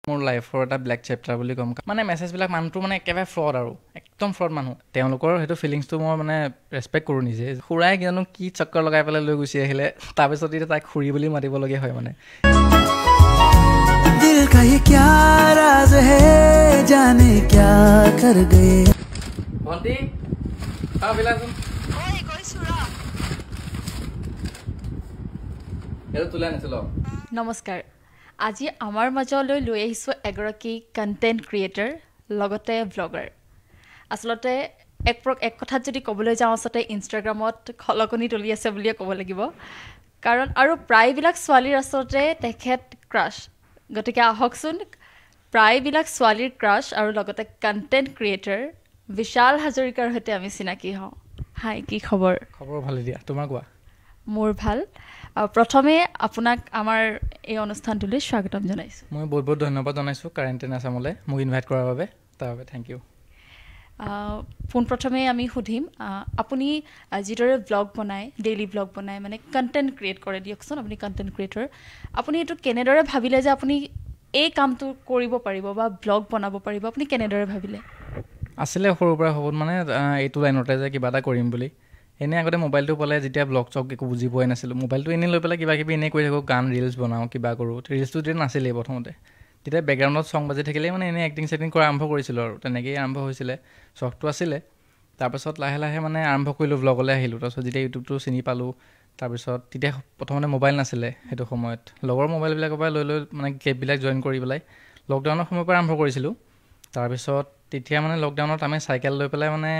মোৰ লাইফৰ এটা ব্লেক চেপ্টাৰ বুলি ক'ম মানে মেছেজবিলাক মানুহটো মানে একেবাৰে ফ্ৰড আৰু একদম ফ্ৰড মানুহ তেওঁলোকৰ সেইটো ফিলিংছটো মই মানে ৰেচপেক্ট কৰোঁ নিজে খুৰাই জানো কি চক্কৰ লগাই পেলাই লৈ গুচি আহিলে তাৰপিছত এতিয়া তাইক খুৰী বুলি মাতিবলগীয়া হয় মানে দিল কা য়ে ক্যা ৰাজ হে জানে ক্যা কৰ গয়ে ভন্টি বিলাচোন ঐ কৈছো ৰ এটো তুলা নিছিল নমস্কাৰ আজি আমাৰ মাজলৈ লৈ আহিছো এগৰাকী কন্টেন্ট ক্ৰিয়েটৰ লগতে ব্লগাৰ আসলতে এক কথাত যদি ক'বলৈ যাওঁ আসলতে ইনষ্টাগ্ৰামত খলকনি তুলি আছে বুলিয়ে ক'ব লাগিব কাৰণ আৰু প্ৰায়বিলাক ছোৱালীৰ আসলতে তেখেত ক্ৰাছ গতিকে আহকচোন প্ৰায়বিলাক ছোৱালীৰ ক্ৰাছ আৰু লগতে কন্টেন্ট ক্ৰিয়েটৰ বিশাল হাজৰিকাৰ সৈতে আমি চিনাকি হওঁ হাই কি খবৰ ভালে দিয়া তোমাৰ কোৱা মোৰ ভাল প্ৰথমে আপোনাক আমাৰ এই অনুষ্ঠানটোলৈ স্বাগতম জনাইছো মই বহুত ধন্যবাদ জনাইছো কাৰেণ্টেন আছামলৈ মোক ইনভাইট কৰাৰ বাবে তাৰ বাবে থ্যাংক ইউ পোন প্ৰথমে আমি সুধিম আপুনি যিদৰে ব্লগ বনায় ডেইলি ব্লগ বনায় মানে কণ্টেণ্ট ক্ৰিয়েট কৰে দিয়কচোন আপুনি কণ্টেণ্ট ক্ৰিয়েটৰ আপুনি এইটো কেনেদৰে ভাবিলে যে আপুনি এই কামটো কৰিব পাৰিব বা ব্লগ বনাব পাৰিব আপুনি কেনেদৰে ভাবিলে আছিলে সৰুৰ পৰা সপোন মানে এইটো লাইনতে যে কিবা এটা কৰিম বুলি এনে আগতে মোবাইলটো পালে যেতিয়া ব্লগ চক একো বুজি পোৱাই নাছিলোঁ মোবাইলটো এনেই লৈ পেলাই কিবা কিবি এনেই কৰি থাকোঁ গান ৰিলছ বনাওঁ কিবা কৰোঁ ৰিলছটো তেতিয়া নাছিলেই প্ৰথমতে তেতিয়া বেকগ্ৰাউণ্ডত চং বাজি থাকিলেই মানে এনেই এক্টিং চেক্টিং কৰা আৰম্ভ কৰিছিলোঁ আৰু তেনেকেই আৰম্ভ হৈছিলে চখটো আছিলে তাৰপিছত লাহে লাহে মানে আৰম্ভ কৰিলোঁ ব্লগলৈ আহিলোঁ তাৰপিছত যেতিয়া ইউটিউবটো চিনি পালোঁ তাৰপিছত তেতিয়া প্ৰথমতে মোবাইল নাছিলে সেইটো সময়ত লগৰ মোবাইলবিলাকৰ পৰা লৈ মানে কেববিলাক জইন কৰি পেলাই লকডাউনৰ সময়ৰ পৰা আৰম্ভ কৰিছিলোঁ তাৰপিছত তেতিয়া মানে লকডাউনত আমি চাইকেল লৈ পেলাই মানে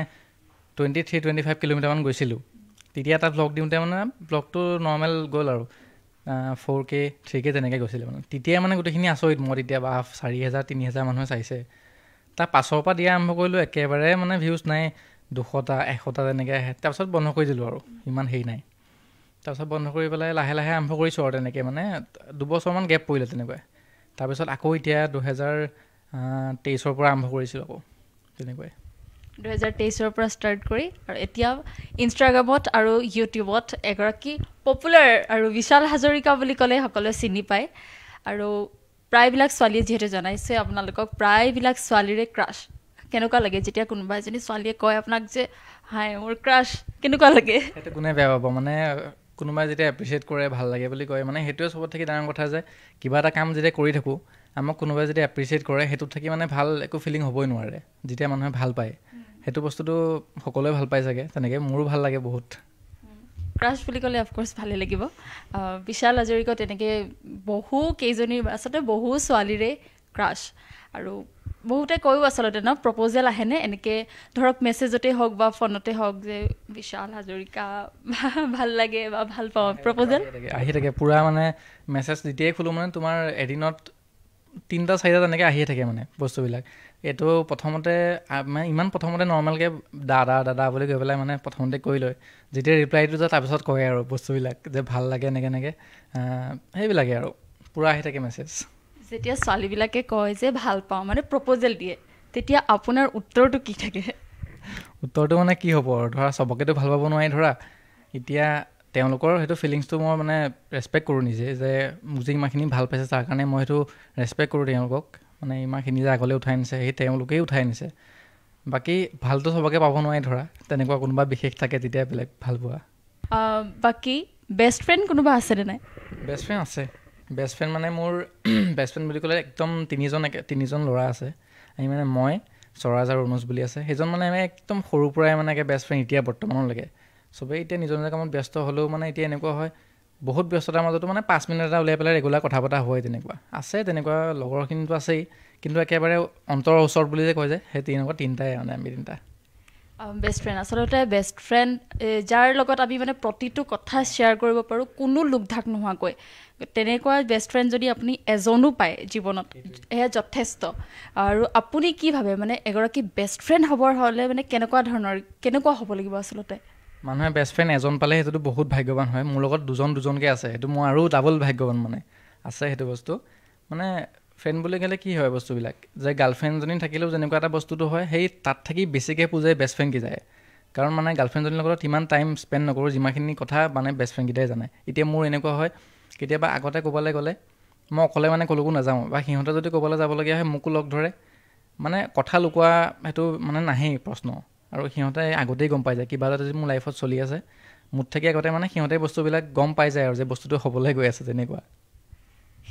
23-25 কিলোমিটাৰমান গৈছিলোঁ তেতিয়া এটা ব্লগ দিওঁতে মানে ব্লগটো নৰ্মেল গ'ল আৰু 4K 3K তেনেকৈ গৈছিলে মানে তেতিয়া মানে গোটেইখিনি আচৰিত মই তেতিয়া 4,000-3,000 মানুহে চাইছে তাৰ পাছৰ পৰা দিয়া আৰম্ভ কৰিলোঁ একেবাৰে মানে ভিউজ নাই 200টা 100টা তেনেকৈ আহে তাৰপিছত বন্ধ কৰি দিলোঁ আৰু ইমান হেৰি নাই তাৰপিছত বন্ধ কৰি পেলাই লাহে লাহে আৰম্ভ কৰিছোঁ আৰু তেনেকৈ মানে 2 বছৰমান গেপ পৰিলে তেনেকুৱাই তাৰপিছত আকৌ এতিয়া 2023ৰ পৰা আৰম্ভ কৰিছিলোঁ আকৌ তেনেকুৱাই 2023ৰ পৰা ষ্টাৰ্ট কৰি আৰু এতিয়া ইনষ্টাগ্ৰামত আৰু ইউটিউবত এগৰাকী পপুলাৰ আৰু বিশাল হাজৰিকা বুলি ক'লে সকলোৱে চিনি পায় আৰু প্ৰায়বিলাক ছোৱালীয়ে যিহেতু জনাইছে আপোনালোকক প্ৰায়বিলাক ছোৱালীৰে ক্ৰাছ কেনেকুৱা লাগে যেতিয়া কোনোবা এজনী ছোৱালীয়ে কয় আপোনাক যে হাই মোৰ ক্ৰাছ কেনেকুৱা লাগে সেইটো কোনে বেয়া পাব মানে কোনোবাই যেতিয়া এপ্ৰিচিয়েট কৰে ভাল লাগে বুলি কয় মানে সেইটোৱে চবত থাকি ডাঙৰ কথা যে কিবা এটা কাম যেতিয়া কৰি থাকোঁ আমাক কোনোবাই যেতিয়া এপ্ৰিচিয়েট কৰে সেইটোত থাকি মানে ভাল একো ফিলিং হ'বই নোৱাৰে যেতিয়া মানুহে ভাল পায় সেইটো বস্তুটো সকলোৱে ভাল পাই চাগে তেনেকৈ মোৰো ভাল লাগে বহুত ক্ৰাছ বুলি ক'লে অফক'ৰ্ছ ভালেই লাগিব বিশাল হাজৰিকা তেনেকৈ কেইজনীৰ আচলতে বহু ছোৱালীৰে ক্ৰাছ আৰু বহুতে কৈও আচলতে ন প্ৰপ'জেল আহেনে এনেকৈ ধৰক মেছেজতে হওক বা ফোনতে হওক যে বিশাল হাজৰিকা ভাল লাগে বা ভাল পাওঁ প্ৰপ'জেল আহি থাকে পূৰা মানে মেছেজ যেতিয়াই খোলোঁ মানে তোমাৰ এদিনত 3-4টা তেনেকৈ আহিয়ে থাকে মানে বস্তুবিলাক এইটো প্ৰথমতে মানে ইমান প্ৰথমতে নৰ্মেলকৈ দাদা বুলি কৈ পেলাই মানে প্ৰথমতে কৈ লয় যেতিয়া ৰিপ্লাইটো যায় তাৰপিছত কয় আৰু বস্তুবিলাক যে ভাল লাগে এনেকৈ সেইবিলাকে আৰু পূৰা আহি থাকে মেছেজ যেতিয়া ছোৱালীবিলাকে কয় যে ভাল পাওঁ মানে প্ৰপ'জেল দিয়ে তেতিয়া আপোনাৰ উত্তৰটো কি থাকে উত্তৰটো মানে কি হ'ব আৰু ধৰা চবকেতো ভাল পাব নোৱাৰি ধৰা এতিয়া তেওঁলোকৰ সেইটো ফিলিংছটো মই মানে ৰেচপেক্ট কৰোঁ নিজে যে মোক যে ইমানখিনি ভাল পাইছে তাৰ কাৰণে মই সেইটো ৰেচপেক্ট কৰোঁ তেওঁলোকক মানে ইমানখিনি যে আগলৈ উঠাই নিছে সেই তেওঁলোকেই উঠাই নিছে বাকী ভালটো চবকে পাব নোৱাৰি ধৰা তেনেকুৱা কোনোবা বিশেষ থাকে তেতিয়া বেলেগ ভাল পোৱা বাকী বেষ্ট ফ্ৰেণ্ড কোনোবা আছেনে নাই বেষ্ট ফ্ৰেণ্ড আছে বেষ্ট ফ্ৰেণ্ড মানে মোৰ বেষ্ট ফ্ৰেণ্ড বুলি ক'লে একদম তিনিজন ল'ৰা আছে আমি মানে মই স্বৰাজ আৰু অনুজ বুলি আছে সেইজন মানে আমি একদম সৰুৰ পৰাই মানে বেষ্ট ফ্ৰেণ্ড এতিয়া বৰ্তমানলৈকে চবেই এতিয়া নিজৰ নিজৰ কামত ব্যস্ত হ'লেও মানে এতিয়া এনেকুৱা হয় বহুত ব্যস্ততাৰ মাজতো মানে 5 মিনিট এটা উলিয়াই পেলাই ৰেগুলাৰ কথা পতা হয় তেনেকুৱা আছে তেনেকুৱা লগৰখিনিতো আছেই কিন্তু একেবাৰে অন্তৰৰ ওচৰত বুলি যে কয় যে সেই তেনেকুৱা 3টাই মানে আমি 3টা বেষ্ট ফ্ৰেণ্ড আচলতে বেষ্ট ফ্ৰেণ্ড যাৰ লগত আমি মানে প্ৰতিটো কথা শ্বেয়াৰ কৰিব পাৰোঁ কোনো লোকধাক নোহোৱাকৈ তেনেকুৱা বেষ্ট ফ্ৰেণ্ড যদি আপুনি এজনো পায় জীৱনত এয়া যথেষ্ট আৰু আপুনি কি ভাবে মানে এগৰাকী বেষ্ট ফ্ৰেণ্ড হ'বৰ হ'লে মানে কেনেকুৱা হ'ব লাগিব আচলতে মানুহে বেষ্ট ফ্ৰেণ্ড এজন পালে সেইটোতো বহুত ভাগ্যৱান হয় মোৰ লগত দুজনকৈ আছে সেইটো মই আৰু ডাবল ভাগ্যৱান মানে আছে সেইটো বস্তু মানে ফ্ৰেণ্ড বুলি ক'লে কি হয় বস্তুবিলাক যে গাৰ্লফ্ৰেণ্ডজনী থাকিলেও যেনেকুৱা এটা বস্তুটো হয় সেই তাত থাকি বেছিকৈ পুজাই বেষ্ট ফ্ৰেণ্ড কি যায় কাৰণ মানে গাৰ্লফ্ৰেণ্ডজনীৰ লগত ইমান টাইম স্পেণ্ড নকৰোঁ যিমানখিনি কথা মানে বেষ্ট ফ্ৰেণ্ডকেইটাই জানে এতিয়া মোৰ এনেকুৱা হয় কেতিয়াবা আগতে ক'বলৈ গ'লে মই অকলে মানে ক'লৈকো নাযাওঁ, বা সিহঁতে যদি ক'বলৈ যাবলগীয়া হয় মোকো লগ ধৰে, মানে কথা লুকোৱা সেইটো মানে নাহেই প্ৰশ্ন। আৰু সিহঁতে আগতেই গম পাই যায় কিবা এটা যদি মোৰ লাইফত চলি আছে, মোত থাকি আগতে মানে সিহঁতে বস্তুবিলাক গম পাই যায় আৰু যে বস্তুটো হ'বলৈ গৈ আছে তেনেকুৱা।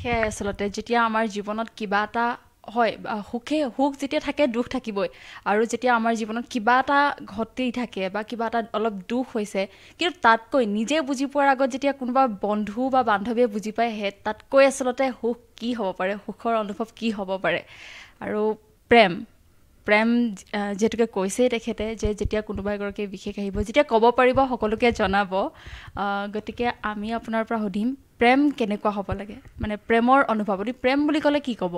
সেয়াই আচলতে যেতিয়া আমাৰ জীৱনত কিবা এটা হয়, সুখ যেতিয়া থাকে দুখ থাকিবই, আৰু যেতিয়া আমাৰ জীৱনত কিবা এটা ঘটি থাকে বা কিবা এটা অলপ দুখ হৈছে, কিন্তু তাতকৈ নিজে বুজি পোৱাৰ আগত যেতিয়া কোনোবা বন্ধু বা বান্ধৱীয়ে বুজি পায় তাতকৈ আচলতে সুখ কি হ'ব পাৰে, সুখৰ অনুভৱ কি হ'ব পাৰে। আৰু প্ৰেম যিহেতুকে কৈছেই তেখেতে যে যেতিয়া কোনোবা এগৰাকী বিশেষ আহিব, যেতিয়া ক'ব পাৰিব সকলোকে জনাব। গতিকে আমি আপোনাৰ পৰা সুধিম, প্ৰেম কেনেকুৱা হ'ব লাগে, মানে প্ৰেমৰ অনুভৱ, আপুনি প্ৰেম বুলি ক'লে কি ক'ব?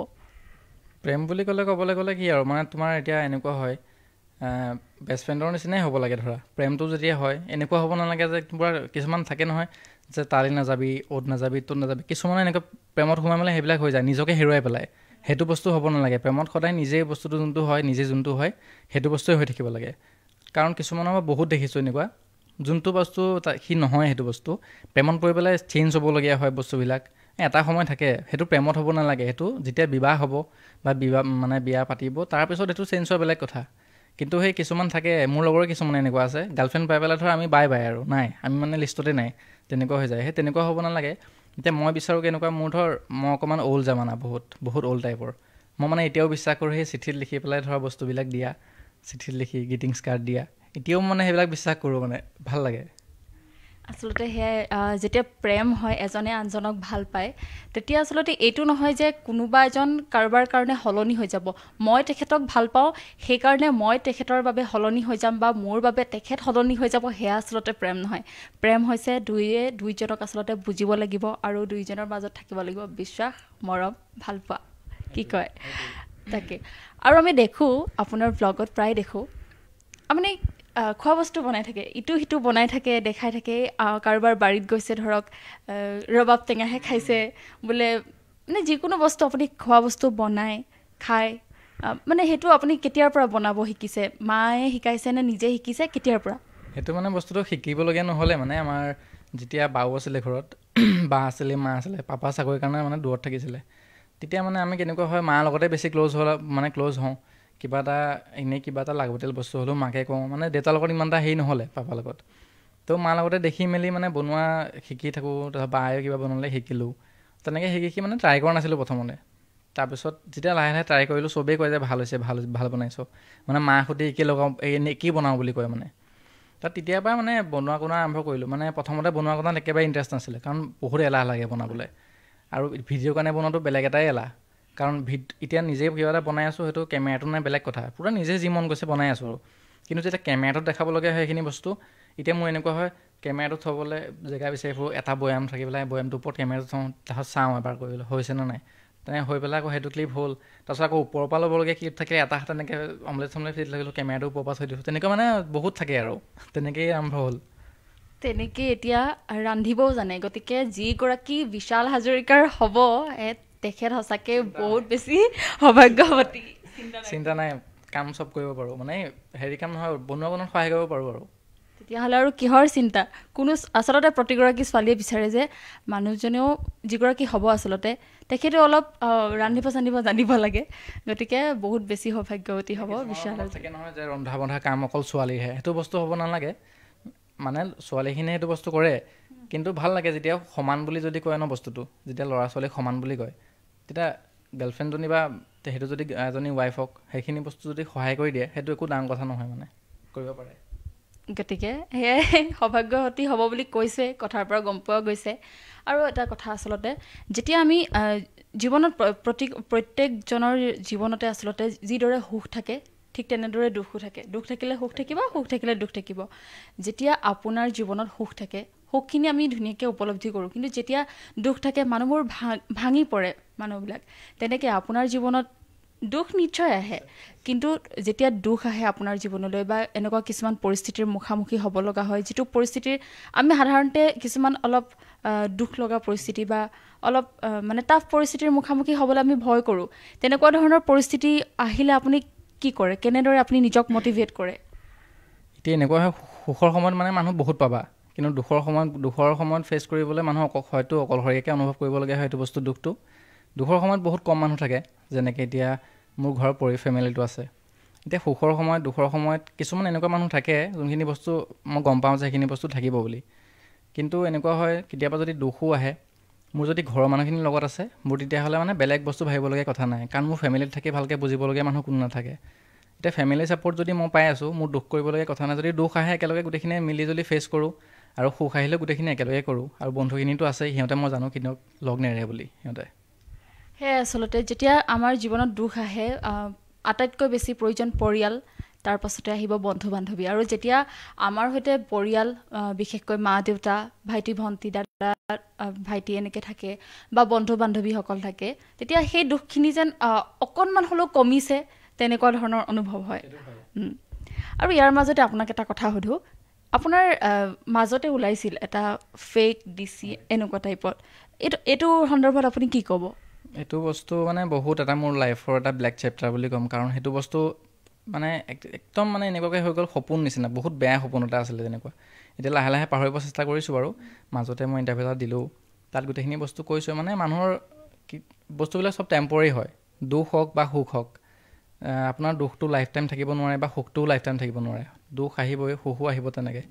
প্ৰেম বুলি ক'বলৈ গ'লে কি আৰু, মানে তোমাৰ এতিয়া এনেকুৱা হয় বেষ্ট ফ্ৰেণ্ডৰ নিচিনাই হ'ব লাগে ধৰা। প্ৰেমটো যেতিয়া হয় এনেকুৱা হ'ব নালাগে যে তোমাৰ কিছুমান থাকে নহয় যে তালৈ নাযাবি, অ'ত নাযাবি, ত'ত নাযাবি, কিছুমানে এনেকুৱা প্ৰেমত সোমাই মেলে সেইবিলাক হৈ যায়, নিজকে হেৰুৱাই পেলায়। সেইটো বস্তু হ'ব নালাগে। প্ৰেমত সদায় নিজেই বস্তুটো যোনটো হয়, নিজে যোনটো হয় সেইটো বস্তুৱে হৈ থাকিব লাগে। কাৰণ কিছুমানৰ মই বহুত দেখিছোঁ এনেকুৱা, যোনটো বস্তু সি নহয় সেইটো বস্তু প্ৰেমত পৰি পেলাই চেঞ্জ হ'বলগীয়া হয় বস্তুবিলাক। এটা সময় থাকে, সেইটো প্ৰেমত হ'ব নালাগে, সেইটো যেতিয়া বিবাহ হ'ব বা বিয়া পাতিব তাৰপিছত সেইটো চেঞ্জ হোৱা বেলেগ কথা। কিন্তু সেই কিছুমান থাকে, মোৰ লগৰে কিছুমান এনেকুৱা আছে, গাৰ্লফ্ৰেণ্ড পাই পেলাই ধৰ আমি বাই আৰু নাই, আমি মানে লিষ্টতে নাই, তেনেকুৱা হৈ যায়। সেই তেনেকুৱা হ'ব নালাগে। এতিয়া মই বিচাৰোঁ কেনেকুৱা, মোৰ ধৰ মই অকণমান অল্ড জামানা, বহুত অল্ড টাইপৰ। মই মানে এতিয়াও বিশ্বাস কৰোঁ সেই চিঠিত লিখি পেলাই ধৰা বস্তুবিলাক দিয়া, চিঠিত লিখি গ্ৰিটিংছ কাৰ্ড দিয়া, এতিয়াও মানে সেইবিলাক বিশ্বাস কৰোঁ, মানে ভাল লাগে। আচলতে সেয়াই, যেতিয়া প্ৰেম হয়, এজনে আনজনক ভাল পায়, তেতিয়া আচলতে এইটো নহয় যে কোনোবা এজন কাৰোবাৰ কাৰণে সলনি হৈ যাব। মই তেখেতক ভাল পাওঁ সেইকাৰণে মই তেখেতৰ বাবে সলনি হৈ যাম, বা মোৰ বাবে তেখেত সলনি হৈ যাব, সেয়া আচলতে প্ৰেম নহয়। প্ৰেম হৈছে দুইজনক আচলতে বুজিব লাগিব, আৰু দুইজনৰ মাজত থাকিব লাগিব বিশ্বাস, মৰম, ভাল পোৱা, কি কয় তাকে। আৰু আমি দেখোঁ আপোনাৰ ব্লগত প্ৰায় দেখোঁ আপুনি খোৱা বস্তু বনাই থাকে, ইটো সিটো বনাই থাকে, দেখাই থাকে। কাৰোবাৰ বাৰীত গৈছে, ধৰক ৰবাব টেঙাহে খাইছে বোলে, মানে যিকোনো বস্তু আপুনি খোৱা বস্তু বনাই খায়, মানে সেইটো আপুনি কেতিয়াৰ পৰা বনাব শিকিছে? মায়ে শিকাইছে নে নিজে শিকিছে, কেতিয়াৰ পৰা? সেইটো মানে বস্তুটো শিকিবলগীয়া নহ'লে, মানে আমাৰ যেতিয়া বাও আছিলে ঘৰত, বা আছিলে, মা আছিলে, পাপা চাকৰিৰ কাৰণে মানে দূৰত থাকিছিলে, তেতিয়া মানে আমি কেনেকুৱা হয় মাৰ লগতে বেছি ক্ল'জ হওঁ। কিবা এটা লাগতিয়াল বস্তু হ'লেও মাকে কওঁ, মানে দেউতাৰ লগত ইমান এটা হেৰি নহ'লে পাপাৰ লগত। তো মাৰ লগতে দেখি মেলি মানে বনোৱা শিকি থাকোঁ, তাৰপিছত বায়ে কিবা বনালে শিকিলোঁ। তেনেকৈ শিকি মানে ট্ৰাই কৰা নাছিলোঁ প্ৰথমতে। তাৰপিছত যেতিয়া লাহে লাহে ট্ৰাই কৰিলোঁ, চবেই কয় যে ভাল হৈছে, ভাল বনাইছ, মানে মাৰ সৈতে কি বনাওঁ বুলি কয় মানে। তেতিয়াৰ পৰা মানে বনোৱা আৰম্ভ কৰিলোঁ। মানে প্ৰথমতে বনোৱা কোনাত একেবাৰে ইণ্টাৰেষ্ট নাছিলে, কাৰণ বহুত এলাহ লাগে বনাবলৈ, আৰু ভিডিঅ'ৰ কাৰণে বনোৱাটো বেলেগ এটাই এলাহ। কাৰণ এতিয়া নিজে কিবা এটা বনাই আছোঁ, সেইটো কেমেৰাটো নাই বেলেগ কথা, পূৰা নিজে যি মন গৈছে বনাই আছোঁ আৰু। কিন্তু যেতিয়া কেমেৰাটোত দেখাবলগীয়া হয় সেইখিনি বস্তু, এতিয়া মোৰ এনেকুৱা হয় কেমেৰাটো থ'বলৈ জেগা বিচাৰি ফুৰোঁ, এটা বৈয়াম থাকি পেলাই বৈয়ামটোৰ ওপৰত কেমেৰাটো থওঁ, তাৰপিছত চাওঁ এবাৰ কৰিবলৈ হৈছেনে নাই, তেনেকৈ হৈ পেলাই আকৌ সেইটো ক্লিপ হ'ল। তাৰপিছত আকৌ ওপৰৰ পৰা ল'বলগীয়া ক্লিপ থাকিলে এটা হাত তেনেকৈ অমলেট ফিট লাগিলোঁ, কেমেৰাটো ওপৰৰ পৰা থৈ দিছোঁ, তেনেকুৱা মানে বহুত থাকে আৰু। তেনেকেই আৰম্ভ হ'ল। তেনেকেই এতিয়া ৰান্ধিবও জানে। গতিকে যিগৰাকী বিশাল হাজৰিকাৰ হ'ব, তেখেত সঁচাকৈ বহুত বেছি সৌভাগ্যৱতী। চিন্তা নাই, কাম চব কৰিব পাৰোঁ, মানে হেৰি কাম নহয়, বনোৱাত সহায় কৰিব পাৰোঁ আৰু। তেতিয়াহ'লে আৰু কিহৰ চিন্তা? আচলতে প্ৰতিগৰাকী ছোৱালীয়ে বিচাৰে যে মানুহজনেও যিগৰাকী হ'ব আচলতে তেখেতেও অলপ ৰান্ধিব জানিব লাগে। গতিকে বহুত বেছি সৌভাগ্যৱতী হ'ব বিশাল। থাকে নহয় যে ৰন্ধা বন্ধা কাম অকল ছোৱালীৰহে, সেইটো বস্তু হ'ব নালাগে। মানে ছোৱালীখিনিয়ে সেইটো বস্তু কৰে, কিন্তু ভাল লাগে যেতিয়া সমান বুলি যদি কয় ন বস্তুটো, যেতিয়া ল'ৰা ছোৱালীক সমান বুলি কয়, তেতিয়া গাৰ্লফ্ৰেণ্ডজনী বা সেইটো যদি এজনী ৱাইফক সেইখিনি বস্তু যদি সহায় কৰি দিয়ে, সেইটো একো ডাঙৰ কথা নহয়, মানে কৰিব পাৰে। গতিকে সেয়াই সৌভাগ্যৱতী হ'ব বুলি কৈছে, কথাৰ পৰা গম পোৱা গৈছে। আৰু এটা কথা আচলতে, যেতিয়া আমি জীৱনত প্ৰত্যেকজনৰ জীৱনতে আচলতে যিদৰে সুখ থাকে, ঠিক তেনেদৰে দুখো থাকে। দুখ থাকিলে সুখ থাকিব, সুখ থাকিলে দুখ থাকিব। যেতিয়া আপোনাৰ জীৱনত সুখ থাকে, সুখখিনি আমি ধুনীয়াকৈ উপলব্ধি কৰোঁ, কিন্তু যেতিয়া দুখ থাকে মানুহবোৰ ভাঙি পৰে মানুহবিলাক। তেনেকৈ আপোনাৰ জীৱনত দুখ নিশ্চয় আহে, কিন্তু যেতিয়া দুখ আহে আপোনাৰ জীৱনলৈ বা এনেকুৱা কিছুমান পৰিস্থিতিৰ মুখামুখি হ'ব লগা হয়, যিটো পৰিস্থিতিৰ আমি সাধাৰণতে কিছুমান অলপ দুখ লগা পৰিস্থিতি বা অলপ মানে টাফ পৰিস্থিতিৰ মুখামুখি হ'বলৈ আমি ভয় কৰোঁ। তেনেকুৱা ধৰণৰ পৰিস্থিতি আহিলে আপুনি কি কৰে? কেনেদৰে আপুনি নিজক মটিভেট কৰে? এতিয়া এনেকুৱা হয়, সুখৰ সময়ত মানে মানুহ বহুত পাবা, কিন্তু দুখৰ সময়ত ফেচ কৰিবলৈ মানুহ হয়তো অকলশৰীয়াকৈ অনুভৱ কৰিবলগীয়া হয় সেইটো বস্তু, দুখটো। দুখৰ সময়ত বহুত কম মানুহ থাকে, যেনেকৈ এতিয়া মোৰ ঘৰৰ ফেমিলিটো আছে। এতিয়া সুখৰ সময়ত দুখৰ সময়ত কিছুমান এনেকুৱা মানুহ থাকে যোনখিনি বস্তু মই গম পাওঁ যে সেইখিনি বস্তু থাকিব বুলি। কিন্তু এনেকুৱা হয় কেতিয়াবা যদি দুখো আহে, মোৰ যদি ঘৰৰ মানুহখিনিৰ লগত আছে, মোৰ তেতিয়াহ'লে মানে বেলেগ বস্তু ভাবিবলগীয়া কথা নাই, কাৰণ মোৰ ফেমিলিত থাকি ভালকৈ বুজিবলগীয়া মানুহ কোনো নাথাকে। এতিয়া ফেমিলি ছাপোৰ্ট যদি মই পাই আছোঁ, মোৰ দুখ কৰিবলগীয়া কথা নাই। যদি দুখ আহে একেলগে গোটেইখিনিয়ে মিলিজুলি ফেচ কৰোঁ, আৰু সুখ আহিলেও গোটেইখিনি একেলগে কৰোঁ। আৰু বন্ধুখিনিতো আছে, সিহঁতে মই জানো কিন্তু লগ নেৰে বুলি সিহঁতে। সেয়ে আচলতে যেতিয়া আমাৰ জীৱনত দুখ আহে, আটাইতকৈ বেছি প্ৰয়োজন পৰিয়াল, তাৰ পাছতে আহিব বন্ধু বান্ধৱী। আৰু যেতিয়া আমাৰ সৈতে পৰিয়াল, বিশেষকৈ মা দেউতা, ভাইটি ভণ্টি, দাদা ভাইটি এনেকৈ থাকে বা বন্ধু বান্ধৱীসকল থাকে, তেতিয়া সেই দুখখিনি যেন অকণমান হ'লেও কমিছে তেনেকুৱা ধৰণৰ অনুভৱ হয়। আৰু ইয়াৰ মাজতে আপোনাক এটা কথা সুধোঁ, আপোনাৰ মাজতে ওলাইছিল এটা ফেক ডিচি এনেকুৱা টাইপত, এইটো সন্দৰ্ভত আপুনি কি ক'ব? এইটো বস্তু মানে বহুত এটা মোৰ লাইফৰ এটা ব্লেক চেপ্টাৰ বুলি ক'ম, কাৰণ সেইটো বস্তু মানে একদম মানে এনেকুৱাকৈ হৈ গ'ল সপোন নিচিনা, বহুত বেয়া সপোন এটা আছিলে তেনেকুৱা। এতিয়া লাহে লাহে পাহৰিব চেষ্টা কৰিছোঁ বাৰু। মাজতে মই ইণ্টাৰভিউ এটা দিলোঁ, তাত গোটেইখিনি বস্তু কৈছোঁ। মানে মানুহৰ বস্তুবিলাক চব টেম্পৰাৰী হয়, দুখ হওক বা সুখ হওক। আপোনাৰ দুখটো লাইফ টাইম থাকিব নোৱাৰে বা সুখটোও লাইফ টাইম থাকিব নোৱাৰে। দুখ আহিবই, সুখো আহিব তেনেকৈ।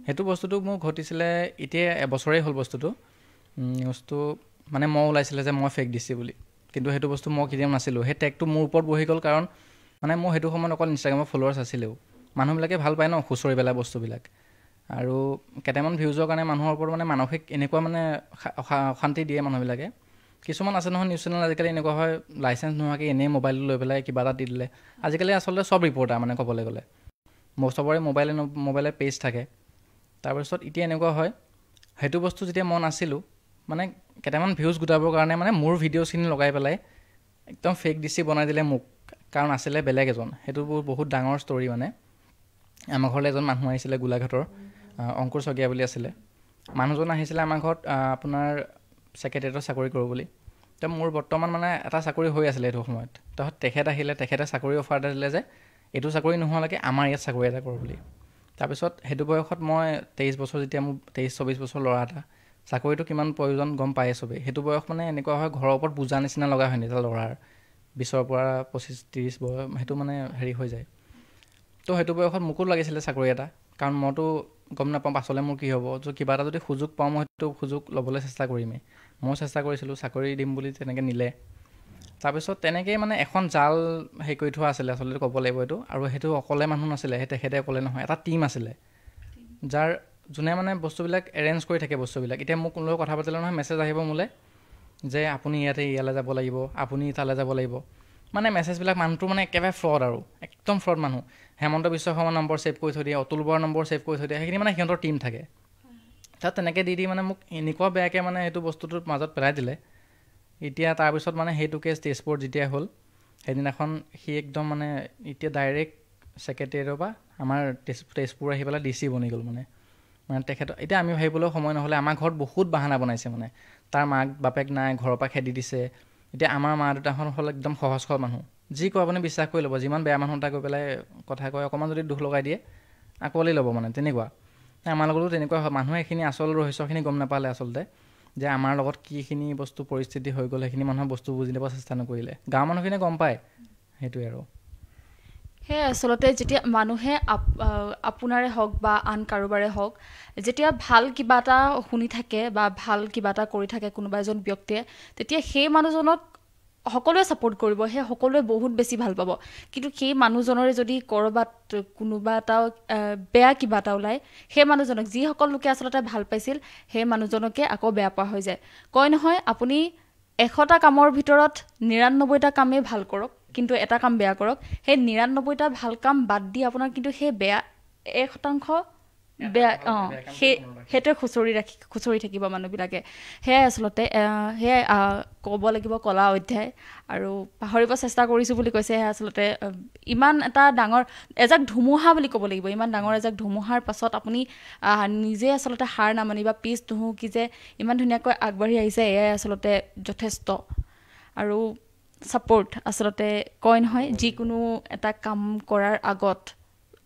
সেইটো বস্তুটো মোৰ ঘটিছিলে এতিয়া এবছৰেই হ'ল বস্তুটো। নিউজটো মানে মই ওলাইছিলে যে মই ফেক দিছি বুলি, কিন্তু সেইটো বস্তু মই কেতিয়াও নাছিলোঁ। সেই টেগটো মোৰ ওপৰত বহি গ'ল, কাৰণ মানে মোৰ সেইটো সময়ত অকল ইনষ্টাগ্ৰামৰ ফলোৱাৰ্ছ আছিলেও। মানুহবিলাকে ভাল পায় ন খুচৰি পেলাই বস্তুবিলাক, আৰু কেইটামান ভিউজৰ কাৰণে মানুহৰ ওপৰত মানে মানসিক এনেকুৱা মানে অশান্তি দিয়ে মানুহবিলাকে। কিছুমান আছে নহয় নিউজ চেনেল আজিকালি এনেকুৱা হয়, লাইচেঞ্চ নোহোৱাকৈ এনেই মোবাইলটো লৈ পেলাই কিবা এটা দি দিলে। আজিকালি আচলতে চব ৰিপৰ্টাৰ মানে ক'বলৈ গ'লে চবৰে মোবাইলে পেজ থাকে। তাৰপিছত এতিয়া এনেকুৱা হয়, সেইটো বস্তু যেতিয়া মই নাছিলোঁ, মানে কেইটামান ভিউজ গোটাবৰ কাৰণে মানে মোৰ ভিডিঅ'খিনি লগাই পেলাই একদম ফেক ডিচি বনাই দিলে মোক, কাৰণ আছিলে বেলেগ এজন। সেইটো বহুত ডাঙৰ ষ্টৰি মানে। আমাৰ ঘৰলৈ এজন মানুহ আহিছিলে গোলাঘাটৰ, অংকুৰ শইকীয়া বুলি আছিলে। মানুহজন আহিছিলে আমাৰ ঘৰত আপোনাৰ ছেক্ৰেটেৰিয়েটত চাকৰি কৰোঁ বুলি। তো মোৰ বৰ্তমান মানে এটা চাকৰি হৈ আছিলে সেইটো সময়ত। তেখেত আহিলে, তেখেতে চাকৰি অফাৰ এটা দিলে যে এইটো চাকৰি নোহোৱালৈকে আমাৰ ইয়াত চাকৰি এটা কৰোঁ বুলি। তাৰপিছত সেইটো বয়সত মই 23 বছৰ, যেতিয়া মোৰ 23-24 বছৰ ল'ৰা এটা, চাকৰিটো কিমান প্ৰয়োজন গম পায়ে চবেই। সেইটো বয়স মানে এনেকুৱা হয়, ঘৰৰ ওপৰত বোজা নিচিনা লগা হয় এটা ল'ৰাৰ 20ৰ পৰা 25-30 বয়স, সেইটো মানে হেৰি হৈ যায়। তো সেইটো বয়সত মোকো লাগিছিলে চাকৰি এটা, কাৰণ মইতো গম নাপাওঁ পাছলৈ মোৰ কি হ'ব। তো কিবা এটা যদি সুযোগ পাওঁ মই সেইটো সুযোগ ল'বলৈ চেষ্টা কৰিমেই। ময়ো চেষ্টা কৰিছিলোঁ, চাকৰি দিম বুলি তেনেকৈ নিলে। তাৰপিছত তেনেকেই মানে এখন জাল হেৰি কৰি থোৱা আছিলে আচলতে ক'ব লাগিব এইটো। আৰু সেইটো অকলে মানুহ নাছিলে, সেই তেখেতে অকলে নহয়, এটা টীম আছিলে যোনে মানে বস্তুবিলাক এৰেঞ্জ কৰি থাকে বস্তুবিলাক। এতিয়া মোক কোনোবাই কথা পাতিলে নহয়, মেছেজ আহিব মোলৈ যে আপুনি ইয়ালৈ যাব লাগিব, আপুনি তালৈ যাব লাগিব। মানে মেছেজবিলাক মানুহটো মানে একেবাৰে ফ্ৰড, আৰু একদম ফ্ৰড মানুহ। হেমন্ত বিশ্ব শৰ্মাৰ নম্বৰ ছেভ কৰি থৈ দিয়ে, অতুল বৰাৰ নম্বৰ ছেভ কৰি থৈ দিয়ে, সেইখিনি মানে সিহঁতৰ টীম থাকে। তাত তেনেকৈ দি মানে মোক এনেকুৱা বেয়াকৈ মানে সেইটো বস্তুটোৰ মাজত পেলাই দিলে। এতিয়া তাৰপিছত মানে সেইটো কেছ তেজপুৰত যেতিয়া হ'ল, সেইদিনাখন সি একদম মানে এতিয়া ডাইৰেক্ট ছেক্ৰেটেৰিয়েটৰ পৰা আমাৰ তেজপুৰ আহি পেলাই DC বনি গ'ল। মানে তেখেতৰ এতিয়া আমি ভাবিবলৈও সময় নহ'লে, আমাৰ ঘৰত বহুত বাহানা বনাইছে। মানে তাৰ মাক বাপেক নাই, ঘৰৰ পৰা খেদি দিছে। এতিয়া আমাৰ মা দেউতাহঁত হ'ল একদম সহজ সৰল মানুহ, যি কয় আপুনি বিশ্বাস কৰি ল'ব। যিমান বেয়া মানুহ এটা গৈ পেলাই কথা কয়, অকণমান যদি দুখ লগাই দিয়ে আকোৱালি ল'ব, মানে তেনেকুৱা। আমাৰ লগতো তেনেকুৱা হয়। মানুহে এইখিনি আচল ৰহস্যখিনি গম নাপালে আচলতে, যে আমাৰ লগত কিখিনি বস্তু পৰিস্থিতি হৈ গ'ল, সেইখিনি মানুহৰ বস্তু বুজি ল'ব চেষ্টা নকৰিলে। গাঁৱৰ মানুহখিনিয়ে গম পায়, সেইটোৱে আৰু। সেয়ে আচলতে যেতিয়া মানুহে আপোনাৰে হওক বা আন কাৰোবাৰে হওক, যেতিয়া ভাল কিবা এটা শুনি থাকে বা ভাল কিবা এটা কৰি থাকে কোনোবা এজন ব্যক্তিয়ে, তেতিয়া সেই মানুহজনক সকলোৱে ছাপোৰ্ট কৰিব, সেই সকলোৱে বহুত বেছি ভাল পাব। কিন্তু সেই মানুহজনৰে যদি ক'ৰবাত কোনোবা এটা বেয়া কিবা এটা ওলায়, সেই মানুহজনক যিসকল লোকে আচলতে ভাল পাইছিল, সেই মানুহজনকে আকৌ বেয়া পোৱা হৈ যায়। কয় নহয়, আপুনি 100টা কামৰ ভিতৰত 99টা কামেই ভাল কৰক, কিন্তু এটা কাম বেয়া কৰক। সেই 99টা ভাল কাম বাদ দি আপোনাৰ কিন্তু সেই বেয়া 1% বেয়া সেইটোৱে খুচৰি থাকিব মানুহবিলাকে। সেয়াই আচলতে সেয়াই ক'ব লাগিব কলা অধ্যায়। আৰু পাহৰিব চেষ্টা কৰিছোঁ বুলি কৈছে। সেয়া আচলতে ইমান এটা ডাঙৰ এজাক ধুমুহা বুলি ক'ব লাগিব। ইমান ডাঙৰ এজাক ধুমুহাৰ পাছত আপুনি নিজে আচলতে হাৰ নামানি বা পিছ নুহুকি যে ইমান ধুনীয়াকৈ আগবাঢ়ি আহিছে, এয়াই আচলতে যথেষ্ট। আৰু ছাপোৰ্ট আচলতে কয় নহয়, যিকোনো এটা কাম কৰাৰ আগত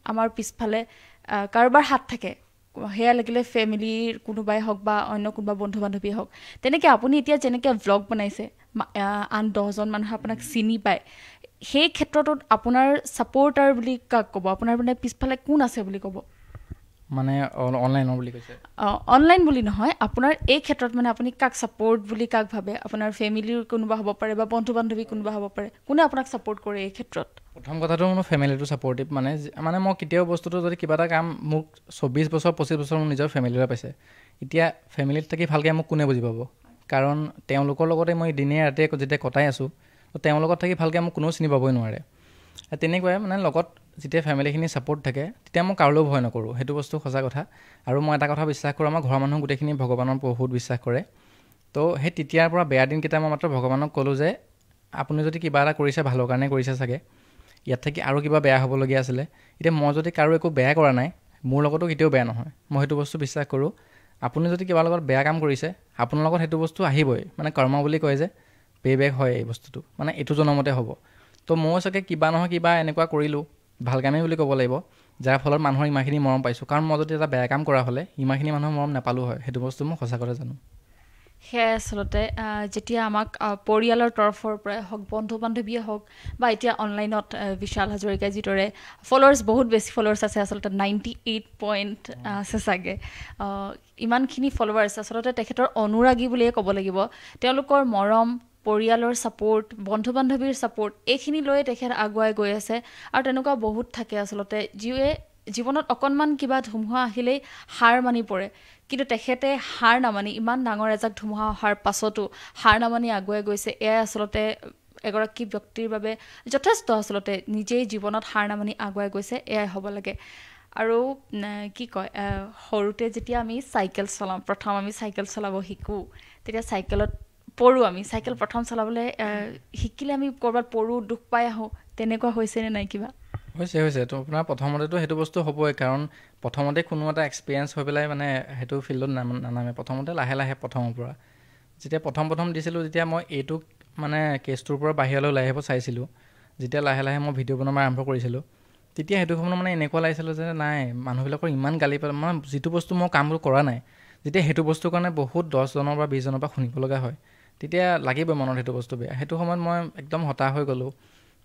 আমাৰ পিছফালে কাৰোবাৰ হাত থাকে। সেয়া লাগিলে ফেমিলিৰ কোনোবাই হওক বা অন্য কোনোবা বন্ধু বান্ধৱীয়ে হওক। তেনেকৈ আপুনি এতিয়া যেনেকৈ ভ্লগ বনাইছে, আন 10জন মানুহে আপোনাক চিনি পায় সেই ক্ষেত্ৰটোত আপোনাৰ ছাপোৰ্টাৰ বুলি কাক ক'ব আপোনাৰ মানে পিছফালে কোন আছে বুলি ক'ব মানে অনলাইনৰ বুলি কৈছে অনলাইন বুলি নহয় আপোনাৰ এই ক্ষেত্ৰত মানে আপুনি কাক ছাপোৰ্ট বুলি কাক ভাবে আপোনাৰ ফেমিলিৰ কোনোবা হ'ব পাৰে বা বন্ধু বান্ধৱী কোনোবা হ'ব পাৰে কোনে আপোনাক ছাপোৰ্ট কৰে এই ক্ষেত্ৰত প্ৰথম কথাটো মোৰ ফেমিলিটো ছাপৰ্টিভ মানে মই কেতিয়াও বস্তুটো যদি কিবা এটা কাম মোক 24 বছৰ 25 বছৰ মোৰ নিজৰ ফেমিলিৰে পাইছে এতিয়া ফেমিলিত থাকি ভালকৈ মোক কোনে বুজি পাব কাৰণ তেওঁলোকৰ লগতে মই দিনে ৰাতিয়ে যেতিয়া কটাই আছোঁ তো তেওঁৰ লগত থাকি ভালকৈ মোক কোনেও চিনি পাবই নোৱাৰে তেনেকুৱাই মানে লগত যেতিয়া ফেমিলিখিনি ছাপোৰ্ট থাকে তেতিয়া মই কাৰোলৈও ভয় নকৰোঁ সেইটো বস্তু সঁচা কথা আৰু মই এটা কথা বিশ্বাস কৰোঁ আমাৰ ঘৰৰ মানুহ গোটেইখিনি ভগৱানৰ বহুত বিশ্বাস কৰে তো সেই তেতিয়াৰ পৰা বেয়া দিনকেইটা মই মাত্ৰ ভগৱানক ক'লোঁ যে আপুনি যদি কিবা এটা কৰিছে ভালৰ কাৰণে কৰিছে চাগে ইয়াত থাকি আৰু কিবা বেয়া হ'বলগীয়া আছিলে এতিয়া মই যদি কাৰো একো বেয়া কৰা নাই মোৰ লগতো কেতিয়াও বেয়া নহয় মই সেইটো বস্তু বিশ্বাস কৰোঁ আপুনি যদি কিবা লগত বেয়া কাম কৰিছে আপোনাৰ লগত সেইটো বস্তু আহিবই মানে কৰ্ম বুলি কয় যে পে বেক হয় এই বস্তুটো মানে এইটো জনমতে হ'ব তো মই চাগে কিবা নহয় কিবা এনেকুৱা কৰিলোঁ ভাল কামেই বুলি ক'ব লাগিব যাৰ ফলত মানুহৰ ইমানখিনি মৰম পাইছোঁ কাৰণ মই যদি এটা বেয়া কাম কৰা হ'লে ইমানখিনি মানুহৰ মৰম নাপালোঁ হয় সেইটো বস্তু মই সঁচা কথা জানো সেয়াই আচলতে যেতিয়া আমাক পৰিয়ালৰ তৰফৰ পৰাই হওক বন্ধু বান্ধৱীয়ে হওক বা এতিয়া অনলাইনত বিশাল হাজৰিকাই যিদৰে ফলোৱাৰ্ছ বহুত বেছি ফলোৱাৰ্ছ আছে আচলতে 98 আছে চাগে ইমানখিনি ফলোৱাৰ্ছ আচলতে তেখেতৰ অনুৰাগী বুলিয়ে ক'ব লাগিব তেওঁলোকৰ মৰম পৰিয়ালৰ ছাপোৰ্ট বন্ধু বান্ধৱীৰ ছাপোৰ্ট এইখিনি লৈয়ে তেখেত আগুৱাই গৈ আছে আৰু তেনেকুৱা বহুত থাকে আচলতে যিয়ে জীৱনত অকণমান কিবা ধুমুহা আহিলেই হাৰ মানি পৰে কিন্তু তেখেতে হাৰ নামানি ইমান ডাঙৰ এজাক ধুমুহা অহাৰ পাছতো হাৰ নামানি আগুৱাই গৈছে এয়াই আচলতে এগৰাকী ব্যক্তিৰ বাবে যথেষ্ট আচলতে নিজেই জীৱনত হাৰ নামানি আগুৱাই গৈছে এয়াই হ'ব লাগে আৰু কি কয় সৰুতে যেতিয়া আমি চাইকেল চলাওঁ প্ৰথম আমি চাইকেল চলাব শিকোঁ তেতিয়া চাইকেলত পঢ়োঁ আমি চাইকেল প্ৰথম চলাবলৈ শিকিলে আমি ক'ৰবাত পঢ়োঁ দুখ পাই আহোঁ তেনেকুৱা হৈছেনে নাই কিবা হৈছে তো আপোনাৰ প্ৰথমতেতো সেইটো বস্তু হ'বই কাৰণ প্ৰথমতে কোনো এটা এক্সপিৰিয়েঞ্চ হৈ পেলাই মানে সেইটো ফিল্ডত নানামে প্ৰথমতে লাহে লাহে প্ৰথমৰ পৰা যেতিয়া প্ৰথম দিছিলোঁ যেতিয়া মই এইটো মানে কেছটোৰ পৰা বাহিৰলৈ ওলাই আহিব চাইছিলোঁ যেতিয়া লাহে লাহে মই ভিডিঅ' বনাব আৰম্ভ কৰিছিলোঁ তেতিয়া সেইটো সময়ত মানে এনেকুৱা লাগিছিলোঁ যে নাই মানুহবিলাকৰ ইমান গালি পালে মই যিটো বস্তু মই কামবোৰ কৰা নাই যেতিয়া সেইটো বস্তুৰ কাৰণে বহুত 10জনৰ বা 20জনৰ পৰা শুনিব লগা হয় তেতিয়া লাগিবই মনত সেইটো বস্তু বেয়া সেইটো সময়ত মই একদম হতাশ হৈ গ'লোঁ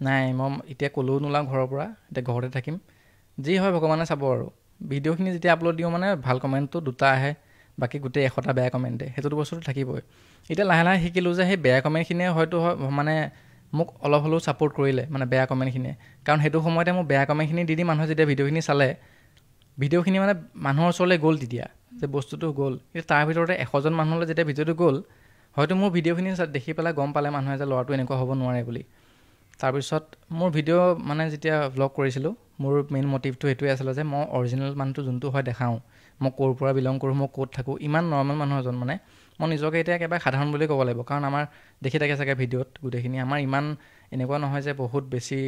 নাই মই এতিয়া ক'লেও নোলাওঁ ঘৰৰ পৰা এতিয়া ঘৰতে থাকিম যি হয় ভগৱানে চাব আৰু ভিডিঅ'খিনি যেতিয়া আপলোড দিওঁ মানে ভাল কমেণ্টটো 2টা আহে বাকী গোটেই 100টা বেয়া কমেণ্টে সেইটোতো বস্তুটো থাকিবই এতিয়া লাহে লাহে শিকিলোঁ যে সেই বেয়া কমেণ্টখিনিয়ে হয়তো মানে মোক অলপ হ'লেও ছাপোৰ্ট কৰিলে মানে বেয়া কমেণ্টখিনিয়ে কাৰণ সেইটো সময়তে মোক বেয়া কমেণ্টখিনি দি মানুহে যেতিয়া ভিডিঅ'খিনি চালে ভিডিঅ'খিনি মানে মানুহৰ ওচৰলৈ গ'ল তেতিয়া যে বস্তুটো গ'ল কিন্তু তাৰ ভিতৰতে 100জন মানুহলৈ যেতিয়া ভিডিঅ'টো গ'ল হয়তো মোৰ ভিডিঅ'খিনি দেখি পেলাই গম পালে মানুহে যে ল'ৰাটো এনেকুৱা হ'ব নোৱাৰে বুলি তাৰপিছত মোৰ ভিডিঅ' মানে যেতিয়া ভ্লগ কৰিছিলোঁ মোৰ মেইন মটিভটো এইটোৱে আছিলে যে মই অৰিজিনেল মানুহটো যোনটো হয় দেখাওঁ মই ক'ৰ পৰা বিলং কৰোঁ মই ক'ত থাকোঁ ইমান নৰ্মেল মানুহ এজন মানে মই নিজকে এতিয়া একেবাৰে সাধাৰণ বুলি ক'ব লাগিব কাৰণ আমাৰ দেখি থাকে চাগে ভিডিঅ'ত গোটেইখিনি আমাৰ ইমান এনেকুৱা নহয় যে বহুত বেছি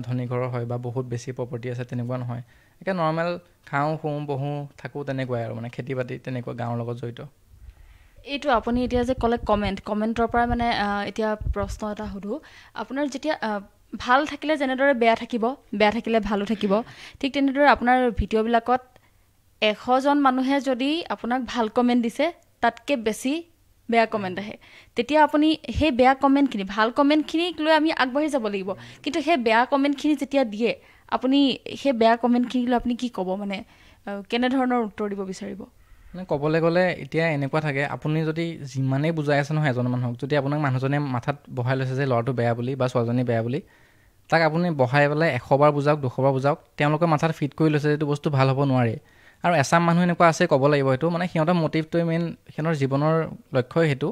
ধনী ঘৰৰ হয় বা বহুত বেছি প্ৰপাৰ্টি আছে তেনেকুৱা নহয় একে নৰ্মেল খাওঁ শুওঁ বহোঁ থাকোঁ তেনেকুৱাই আৰু মানে খেতি বাতি তেনেকুৱা গাঁৱৰ লগত জড়িত এইটো আপুনি এতিয়া যে ক'লে কমেণ্টৰ পৰা মানে এতিয়া প্ৰশ্ন এটা সোধোঁ আপোনাৰ যেতিয়া ভাল থাকিলে যেনেদৰে বেয়া থাকিব বেয়া থাকিলে ভালো থাকিব ঠিক তেনেদৰে আপোনাৰ ভিডিঅ'বিলাকত 100জন মানুহে যদি আপোনাক ভাল কমেণ্ট দিছে তাতকৈ বেছি বেয়া কমেণ্ট আহে তেতিয়া আপুনি সেই বেয়া কমেণ্টখিনি ভাল কমেণ্টখিনিক লৈ আমি আগবাঢ়ি যাব লাগিব কিন্তু সেই বেয়া কমেণ্টখিনি যেতিয়া দিয়ে আপুনি সেই বেয়া কমেণ্টখিনিক লৈ আপুনি কি ক'ব মানে কেনেধৰণৰ উত্তৰ দিব বিচাৰিব মানে ক'বলৈ গ'লে এতিয়া এনেকুৱা থাকে আপুনি যদি যিমানেই বুজাই আছে নহয় এজন মানুহক যদি আপোনাক মানুহজনে মাথাত বহাই লৈছে যে ল'ৰাটো বেয়া বুলি বা ছোৱালীজনী বেয়া বুলি তাক আপুনি বহাই পেলাই 100বাৰ বুজাওক 200বাৰ বুজাওক তেওঁলোকে মাথাত ফিট কৰি লৈছে এইটো বস্তু ভাল হ'ব নোৱাৰে আৰু এচাম মানুহ এনেকুৱা আছে ক'ব লাগিব সেইটো মানে সিহঁতৰ মটিভটোৱে মেইন সিহঁতৰ জীৱনৰ লক্ষ্যই সেইটো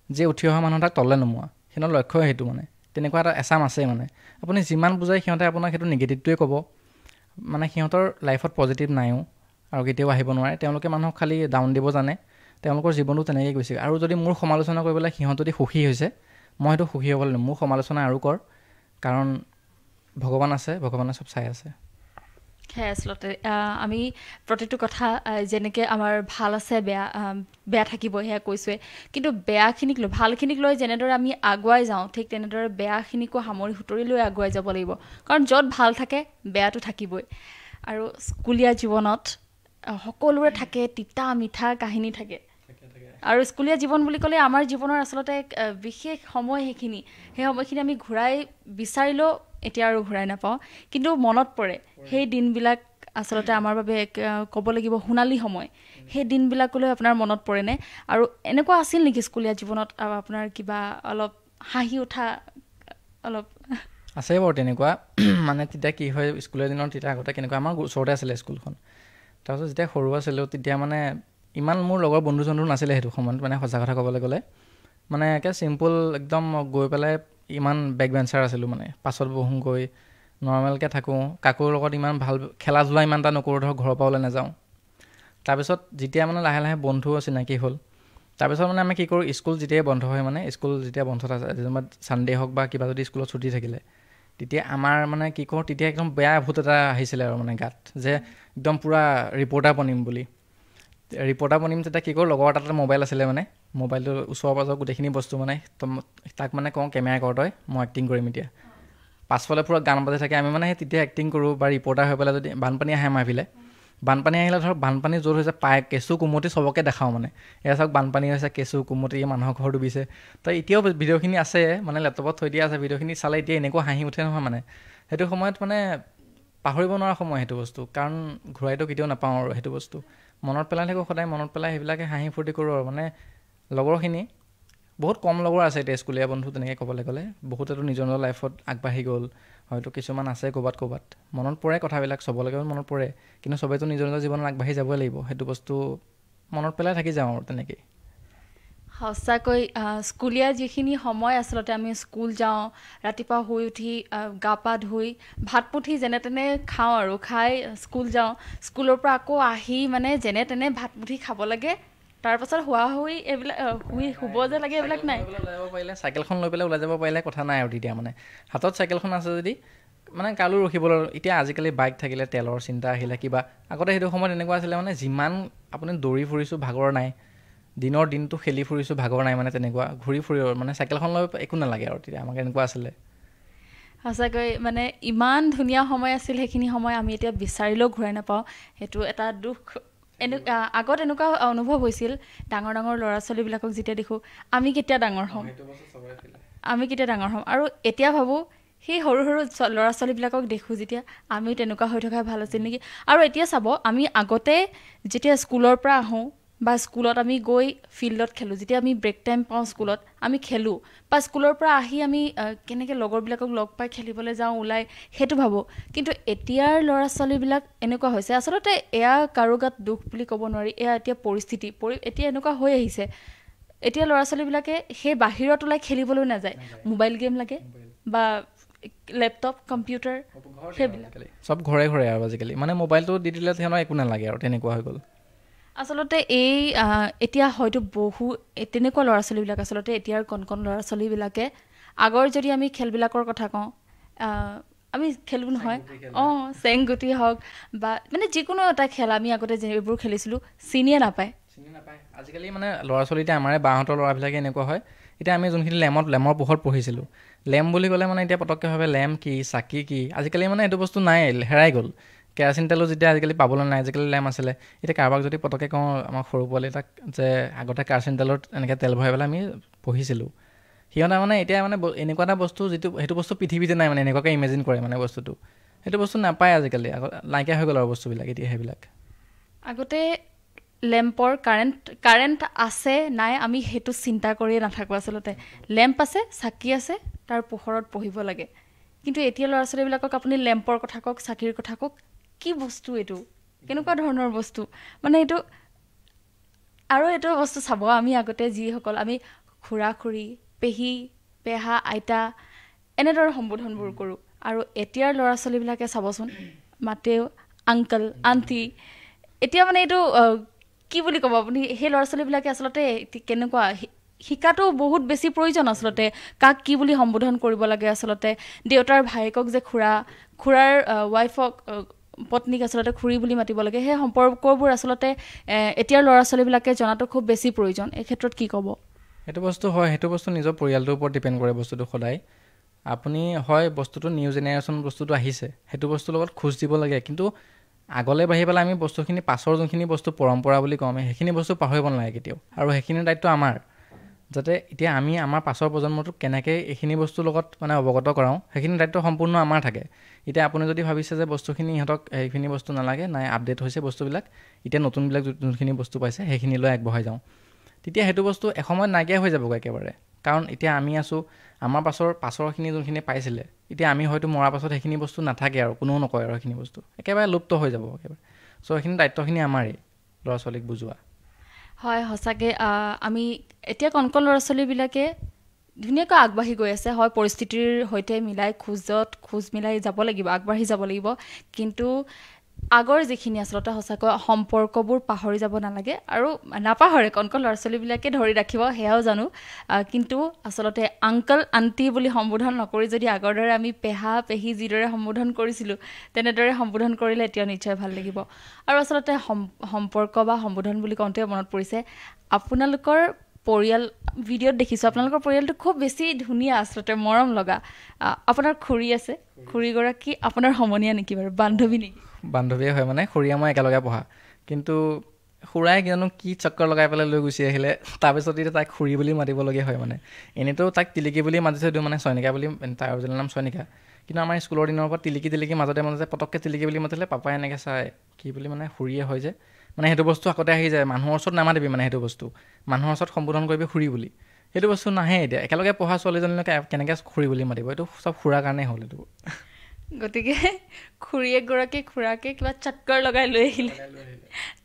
যে উঠি অহা মানুহ তাক তললৈ নমোৱা সিহঁতৰ লক্ষ্যই সেইটো মানে তেনেকুৱা এটা এচাম আছে মানে আপুনি যিমান বুজাই সিহঁতে আপোনাক সেইটো নিগেটিভটোৱে ক'ব মানে সিহঁতৰ লাইফত পজিটিভ নাইও আৰু কেতিয়াও আহিব নোৱাৰে তেওঁলোকে মানুহক খালি ডাউন দিব জানে তেওঁলোকৰ জীৱনটো তেনেকৈ গৈছে আৰু যদি মোৰ সমালোচনা কৰিবলৈ সিহঁত যদি সুখী হৈছে মই সেইটো সুখী হ'ব লাগিব মোৰ সমালোচনা আৰু কৰ কাৰণ ভগৱান আছে ভগৱানে চব চাই আছে সেয়াই আচলতে আমি প্ৰতিটো কথা যেনেকৈ আমাৰ ভাল আছে বেয়া থাকিব সেয়া কৈছোঁৱে কিন্তু বেয়াখিনিক লৈ ভালখিনিক লৈ যেনেদৰে আমি আগুৱাই যাওঁ ঠিক তেনেদৰে বেয়াখিনিকো সামৰি সুতৰি লৈ আগুৱাই যাব লাগিব কাৰণ য'ত ভাল থাকে বেয়াটো থাকিবই আৰু স্কুলীয়া জীৱনত সকলোৰে থাকে তিতা মিঠা কাহিনী থাকে আৰু স্কুলীয়া জীৱন বুলি ক'লে আমাৰ জীৱনৰ আচলতে এক বিশেষ সময় সেইখিনি সেই সময়খিনি আমি ঘূৰাই বিচাৰিলেও এতিয়া আৰু ঘূৰাই নাপাওঁ কিন্তু মনত পৰে সেই দিনবিলাক আচলতে আমাৰ বাবে ক'ব লাগিব সোণালী সময় সেই দিনবিলাকলৈ আপোনাৰ মনত পৰেনে আৰু এনেকুৱা আছিল নেকি স্কুলীয়া জীৱনত আপোনাৰ কিবা অলপ হাঁহি উঠা অলপ আছে বাৰু তেনেকুৱা মানে তেতিয়া কি হয় স্কুলীয়া দিনত তেতিয়া আগতে কেনেকুৱা আমাৰ ওচৰতে আছিলে স্কুলখন তাৰপিছত যেতিয়া সৰু আছিলোঁ তেতিয়া মানে ইমান মোৰ লগৰ বন্ধু চন্ধু নাছিলে সেইটো সময়ত মানে সঁচা কথা ক'বলৈ গ'লে মানে একে চিম্পুল একদম গৈ পেলাই ইমান বেক বেঞ্চাৰ আছিলোঁ মানে পাছত বহোঁগৈ নৰ্মেলকৈ থাকোঁ কাকোৰ লগত ইমান ভাল খেলা ধূলা ইমান এটা নকৰোঁ ধৰক ঘৰৰ পৰা ওলাই নাযাওঁ তাৰপিছত যেতিয়া মানে লাহে লাহে বন্ধু চিনাকি হ'ল তাৰপিছত মানে আমি কি কৰোঁ স্কুল যেতিয়াই বন্ধ হয় মানে স্কুল যেতিয়া বন্ধ আছে যেনিবা ছানডে' হওক বা কিবা যদি স্কুলত ছুটি থাকিলে তেতিয়া আমাৰ মানে কি কৰোঁ তেতিয়া একদম বেয়া ভূত এটা আহিছিলে আৰু মানে গাত যে একদম পূৰা ৰিপৰ্টাৰ বনিম বুলি ৰিপৰ্টাৰ বনিম তেতিয়া কি কৰোঁ লগৰ এটা মোবাইল আছিলে মানে মোবাইলটো ওচৰ পাজৰ গোটেইখিনি বস্তু মানে তাক মানে কওঁ কেমেৰা কৰ তই মই এক্টিং কৰিম এতিয়া পাছফালে পূৰা গান বাজি থাকে আমি মানে সেই তেতিয়া এক্টিং কৰোঁ বা ৰিপৰ্টাৰ হৈ পেলাই যদি বানপানী আহে আমাৰ এইফালে বানপানী আহিলে ধৰক বানপানী য'ত হৈছে পায় কেঁচু কুমতি চবকে দেখাওঁ মানে এয়া চাওক বানপানী হৈছে কেঁচু কুমতি মানুহৰ ঘৰ ডুবিছে তো এতিয়াও ভিডিঅ'খিনি আছে মানে লেপটপত থৈ দিয়া আছে ভিডিঅ'খিনি চালে এতিয়া এনেকুৱা হাঁহি উঠে নহয় মানে সেইটো সময়ত মানে পাহৰিব নোৱাৰা সময় সেইটো বস্তু কাৰণ ঘূৰাইতো কেতিয়াও নাপাওঁ আৰু সেইটো বস্তু মনত পেলাই থাকোঁ সদায় মনত পেলাই সেইবিলাকে হাঁহি ফূৰ্তি কৰোঁ আৰু মানে লগৰখিনি বহুত কম লগৰ আছে এতিয়া স্কুলীয়া বন্ধু তেনেকৈ ক'বলৈ গ'লে বহুতেতো নিজৰ নিজৰ লাইফত আগবাঢ়ি গ'ল হয়তো কিছুমান আছে ক'ৰবাত মনত পৰে কথাবিলাক চবলৈকে মনত পৰে কিন্তু চবেইতো নিজৰ নিজৰ জীৱনত আগবাঢ়ি যাবই লাগিব সেইটো বস্তু মনত পেলাই থাকি যাওঁ আৰু তেনেকেই সঁচাকৈ স্কুলীয়া যিখিনি সময় আচলতে আমি স্কুল যাওঁ ৰাতিপুৱা শুই উঠি গা পা ধুই ভাত পুঠি যেনে তেনে খাওঁ আৰু খাই স্কুল যাওঁ স্কুলৰ পৰা আকৌ আহি মানে যেনে তেনে ভাত পুঠি খাব লাগে তাৰপাছত শুই এইবিলাক শুব যে লাগে এইবিলাক নাই পাৰিলে চাইকেলখন লৈ পেলাই ওলাই যাব পাৰিলে কথা নাই আৰু তেতিয়া মানে হাতত চাইকেলখন আছে যদি মানে কালো ৰখিবলৈ এতিয়া আজিকালি বাইক থাকিলে তেলৰ চিন্তা আহিলে কিবা আগতে সেইটো সময়ত এনেকুৱা আছিলে মানে যিমান আপুনি দৌৰি ফুৰিছোঁ ভাগৰ নাই দিনৰ দিনটো খেলি ফুৰিছোঁ ভাগৰ নাই মানে তেনেকুৱা ঘূৰি ফুৰিব মানে চাইকেলখন লৈ একো নালাগে আৰু তেতিয়া আমাক এনেকুৱা আছিলে সঁচাকৈ মানে ইমান ধুনীয়া সময় আছিল সেইখিনি সময় আমি এতিয়া বিচাৰিলেও ঘূৰাই নাপাওঁ সেইটো এটা দুখ আগত এনেকুৱা অনুভৱ হৈছিল ডাঙৰ ডাঙৰ ল'ৰা ছোৱালীবিলাকক যেতিয়া দেখোঁ আমি কেতিয়া ডাঙৰ হ'ম আৰু এতিয়া ভাবোঁ সেই সৰু সৰু ল'ৰা ছোৱালীবিলাকক দেখোঁ যেতিয়া আমি তেনেকুৱা হৈ থকা ভাল আছিল নেকি আৰু এতিয়া চাব আমি আগতে যেতিয়া স্কুলৰ পৰা আহোঁ বা স্কুলত আমি গৈ ফিল্ডত খেলোঁ যেতিয়া আমি ব্ৰেক টাইম পাওঁ স্কুলত আমি খেলোঁ বা স্কুলৰ পৰা আহি আমি কেনেকৈ লগৰবিলাকক লগ পাই খেলিবলৈ যাওঁ ওলাই সেইটো ভাবোঁ কিন্তু এতিয়াৰ ল'ৰা ছোৱালীবিলাক এনেকুৱা হৈছে আচলতে এয়া কাৰো গাত দুখ বুলি ক'ব নোৱাৰি এয়া এতিয়া পৰিস্থিতি এতিয়া এনেকুৱা হৈ আহিছে এতিয়া ল'ৰা ছোৱালীবিলাকে সেই বাহিৰত ওলাই খেলিবলৈ নাযায় মোবাইল গেম লাগে বা লেপটপ কম্পিউটাৰ সেইবিলাক চব ঘৰে ঘৰে আৰু আজিকালি মানে মোবাইলটো দি দিলে সিহঁতৰ একো নালাগে আৰু তেনেকুৱা হৈ গ'ল আচলতে এতিয়া হয়তো তেনেকুৱা ল'ৰা ছোৱালীবিলাক আচলতে এতিয়াৰ কণ কণ ল'ৰা ছোৱালীবিলাকে আগৰ যদি আমি খেলবিলাকৰ কথা কওঁ আমি খেলোঁ নহয় চেংগুটি হওক বা মানে যিকোনো এটা খেল আমি আগতে যিবোৰ খেলিছিলোঁ চিনিয়ে নাপায় আজিকালি মানে ল'ৰা ছোৱালী এতিয়া আমাৰে বাহঁতৰ ল'ৰাবিলাকে এনেকুৱা হয় এতিয়া আমি যোনখিনি লেমৰ পোহৰত পঢ়িছিলোঁ লেম্প বুলি ক'লে মানে এতিয়া পটককৈ ভাবে লেম্প কি চাকি কি আজিকালি মানে এইটো বস্তু নাই হেৰাই গ'ল কেৰাচিন তেলো যেতিয়া আজিকালি পাবলৈ নাই আজিকালি লেম্প আছিলে এতিয়া কাৰোবাক যদি পটককৈ কওঁ আমাৰ সৰু পোৱালি তাক যে আগতে কেৰাচিন তেলত এনেকৈ তেল ভৰাই পেলাই আমি পঢ়িছিলোঁ সিহঁতে মানে এতিয়া মানে এনেকুৱা এটা বস্তু সেইটো বস্তু পৃথিৱীতে নাই মানে এনেকুৱাকৈ ইমেজিন কৰে মানে বস্তুটো সেইটো বস্তু নাপায় আজিকালি নাইকিয়া হৈ গ'ল আৰু বস্তুবিলাক এতিয়া সেইবিলাক আগতে লেম্পৰ কাৰেণ্ট আছে নাই আমি সেইটো চিন্তা কৰিয়ে নাথাকোঁ আচলতে লেম্প আছে চাকি আছে তাৰ পোহৰত পঢ়িব লাগে কিন্তু এতিয়া ল'ৰা ছোৱালীবিলাকক আপুনি লেম্পৰ কথা কওক চাকিৰ কথা কওক কি বস্তু এইটো কেনেকুৱা ধৰণৰ বস্তু মানে এইটো বস্তু চাব আমি আগতে যিসকল আমি খুৰা খুৰী পেহী পেহা আইতা এনেদৰে সম্বোধনবোৰ কৰোঁ আৰু এতিয়াৰ ল'ৰা ছোৱালীবিলাকে চাবচোন মাতেও আংকল আণ্টি এতিয়া মানে এইটো কি বুলি ক'ব আপুনি সেই ল'ৰা ছোৱালীবিলাকে আচলতে কেনেকুৱা শিকাটো বহুত বেছি প্ৰয়োজন আচলতে কাক কি বুলি সম্বোধন কৰিব লাগে আচলতে দেউতাৰ ভায়েকক যে খুৰাৰ ৱাইফক পত্নীক আচলতে খুৰী বুলি মাতিব লাগে সেই সম্পৰ্কবোৰ আচলতে এতিয়াৰ ল'ৰা ছোৱালীবিলাকে জনাটো খুব বেছি প্ৰয়োজন এই ক্ষেত্ৰত কি ক'ব সেইটো বস্তু হয় সেইটো বস্তু নিজৰ পৰিয়ালটোৰ ওপৰত ডিপেণ্ড কৰে বস্তুটো সদায় আপুনি হয় বস্তুটো নিউ জেনেৰেশ্যন বস্তুটো আহিছে সেইটো বস্তুৰ লগত খোজ দিব লাগে কিন্তু আগলৈ বাঢ়ি পেলাই আমি বস্তুখিনি পাছৰ যোনখিনি বস্তু পৰম্পৰা বুলি কওঁ আমি সেইখিনি বস্তু পাহৰিব নালাগে কেতিয়াও আৰু সেইখিনি দায়িত্ব আমাৰ যাতে এতিয়া আমি আমাৰ পাছৰ প্ৰজন্মটোক কেনেকৈ এইখিনি বস্তুৰ লগত মানে অৱগত কৰাওঁ সেইখিনি দায়িত্ব সম্পূৰ্ণ আমাৰ থাকে এতিয়া আপুনি যদি ভাবিছে যে বস্তুখিনি ইহঁতক সেইখিনি বস্তু নালাগে নাই আপডেট হৈছে বস্তুবিলাক এতিয়া নতুনবিলাক যোনখিনি বস্তু পাইছে সেইখিনি লৈ আগবঢ়াই যাওঁ তেতিয়া সেইটো বস্তু এসময়ত নাইকিয়া হৈ যাবগৈ একেবাৰে কাৰণ এতিয়া আমি আছোঁ আমাৰ পাছৰখিনি যোনখিনি পাইছিলে এতিয়া আমি হয়তো মৰাৰ পাছত সেইখিনি বস্তু নাথাকে আৰু কোনেও নকয় আৰু সেইখিনি বস্তু একেবাৰে লুপ্ত হৈ যাব একেবাৰে চ' সেইখিনি দায়িত্বখিনি আমাৰেই ল'ৰা ছোৱালীক বুজোৱা হয় সঁচাকৈ আমি এতিয়া কণ ল'ৰা ছোৱালীবিলাকে ধুনীয়াকৈ আগবাঢ়ি গৈ আছে হয় পৰিস্থিতিৰ সৈতে মিলাই খোজ মিলাই যাব লাগিব আগবাঢ়ি যাব লাগিব কিন্তু আগৰ যিখিনি আচলতে সঁচাকৈ সম্পৰ্কবোৰ পাহৰি যাব নালাগে আৰু নাপাহৰে কণ ল'ৰা ছোৱালীবিলাকে ধৰি ৰাখিব সেয়াও জানো কিন্তু আচলতে আংকল আণ্টি বুলি সম্বোধন নকৰি যদি আগৰ দৰে আমি পেহা পেহী যিদৰে সম্বোধন কৰিছিলোঁ তেনেদৰে সম্বোধন কৰিলে এতিয়াও নিশ্চয় ভাল লাগিব আৰু আচলতে সম্পৰ্ক বা সম্বোধন বুলি কওঁতে মনত পৰিছে আপোনালোকৰ পৰিয়াল ভিডিঅ'ত দেখিছোঁ আপোনালোকৰ পৰিয়ালটো খুব বেছি ধুনীয়া আচলতে মৰম লগা আপোনাৰ খুৰী আছে খুৰীগৰাকী আপোনাৰ সমনীয়া নেকি বাৰু বান্ধৱী নেকি বান্ধৱীয়ে হয় মানে খুৰীয়ে মই একেলগে পঢ়া কিন্তু খুৰাই কিয়নো কি চক্কৰ লগাই পেলাই লৈ গুচি আহিলে তাৰপিছত এতিয়া তাইক খুৰী বুলি মাতিবলগীয়া হয় মানে এনেইতো তাইক তিলিকি বুলি মাতি থৈ দিওঁ মানে চয়নিকা বুলি তাইৰ অৰিজিনেল নাম চয়নিকা কিন্তু আমাৰ স্কুলৰ দিনৰ পৰা তিলিকি মাজতে পটককৈ তিলিকি বুলি মাতিলে পাপাই এনেকৈ চাই কি বুলি মানে খুৰীয়ে হয় যে মানে সেইটো বস্তু আগতে আহি যায় মানুহৰ ওচৰত নামাতিবি মানে সেইটো বস্তু মানুহৰ ওচৰত সম্বোধন কৰিবি খুৰী বুলি সেইটো বস্তু নাহে এতিয়া একেলগে পঢ়া ছোৱালীজনীলৈকে কেনেকৈ খুৰী বুলি মাতিব এইটো চব খুৰাৰ কাৰণেই হ'ল এইটো গতিকে খুৰীয়েকগৰাকী খুৰাকে কিবা চক্কৰ লগাই লৈ আহিলে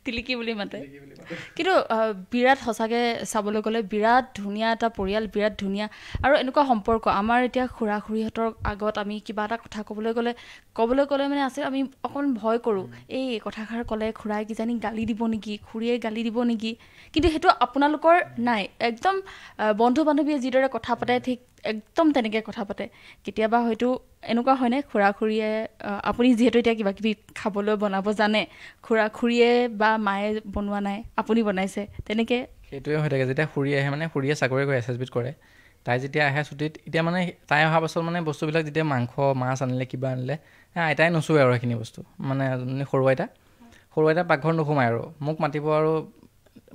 তিলিকি বুলি মাতে কিন্তু বিৰাট সঁচাকৈ চাবলৈ গ'লে বিৰাট ধুনীয়া এটা পৰিয়াল বিৰাট ধুনীয়া আৰু এনেকুৱা সম্পৰ্ক আমাৰ এতিয়া খুৰা খুৰীহঁতৰ আগত আমি কিবা এটা কথা ক'বলৈ গ'লে মানে আছে আমি অকণমান ভয় কৰোঁ এই কথাষাৰ ক'লে খুৰাই কিজানি গালি দিব নেকি খুৰীয়ে গালি দিব নেকি কিন্তু সেইটো আপোনালোকৰ নাই একদম বন্ধু বান্ধৱীয়ে যিদৰে কথা পাতে ঠিক একদম তেনেকৈ কথা পাতে কেতিয়াবা হয়তো এনেকুৱা হয়নে খুৰা খুৰীয়ে আপুনি যিহেতু এতিয়া কিবা কিবি খাবলৈ বনাব জানে খুৰা খুৰীয়ে বা মায়ে বনোৱা নাই আপুনি বনাইছে তেনেকৈ সেইটোৱে হৈ থাকে যেতিয়া খুৰী আহে মানে খুৰীয়ে চাকৰি কৰে SSBত কৰে তাই যেতিয়া আহে ছুটীত এতিয়া মানে তাই অহাৰ পাছত মানে বস্তুবিলাক যেতিয়া মাংস মাছ আনিলে কিবা আনিলে আইতাই নচুৱে আৰু সেইখিনি বস্তু মানে সৰু আইতা পাকঘৰত নোসোমায় আৰু মোক মাতিব আৰু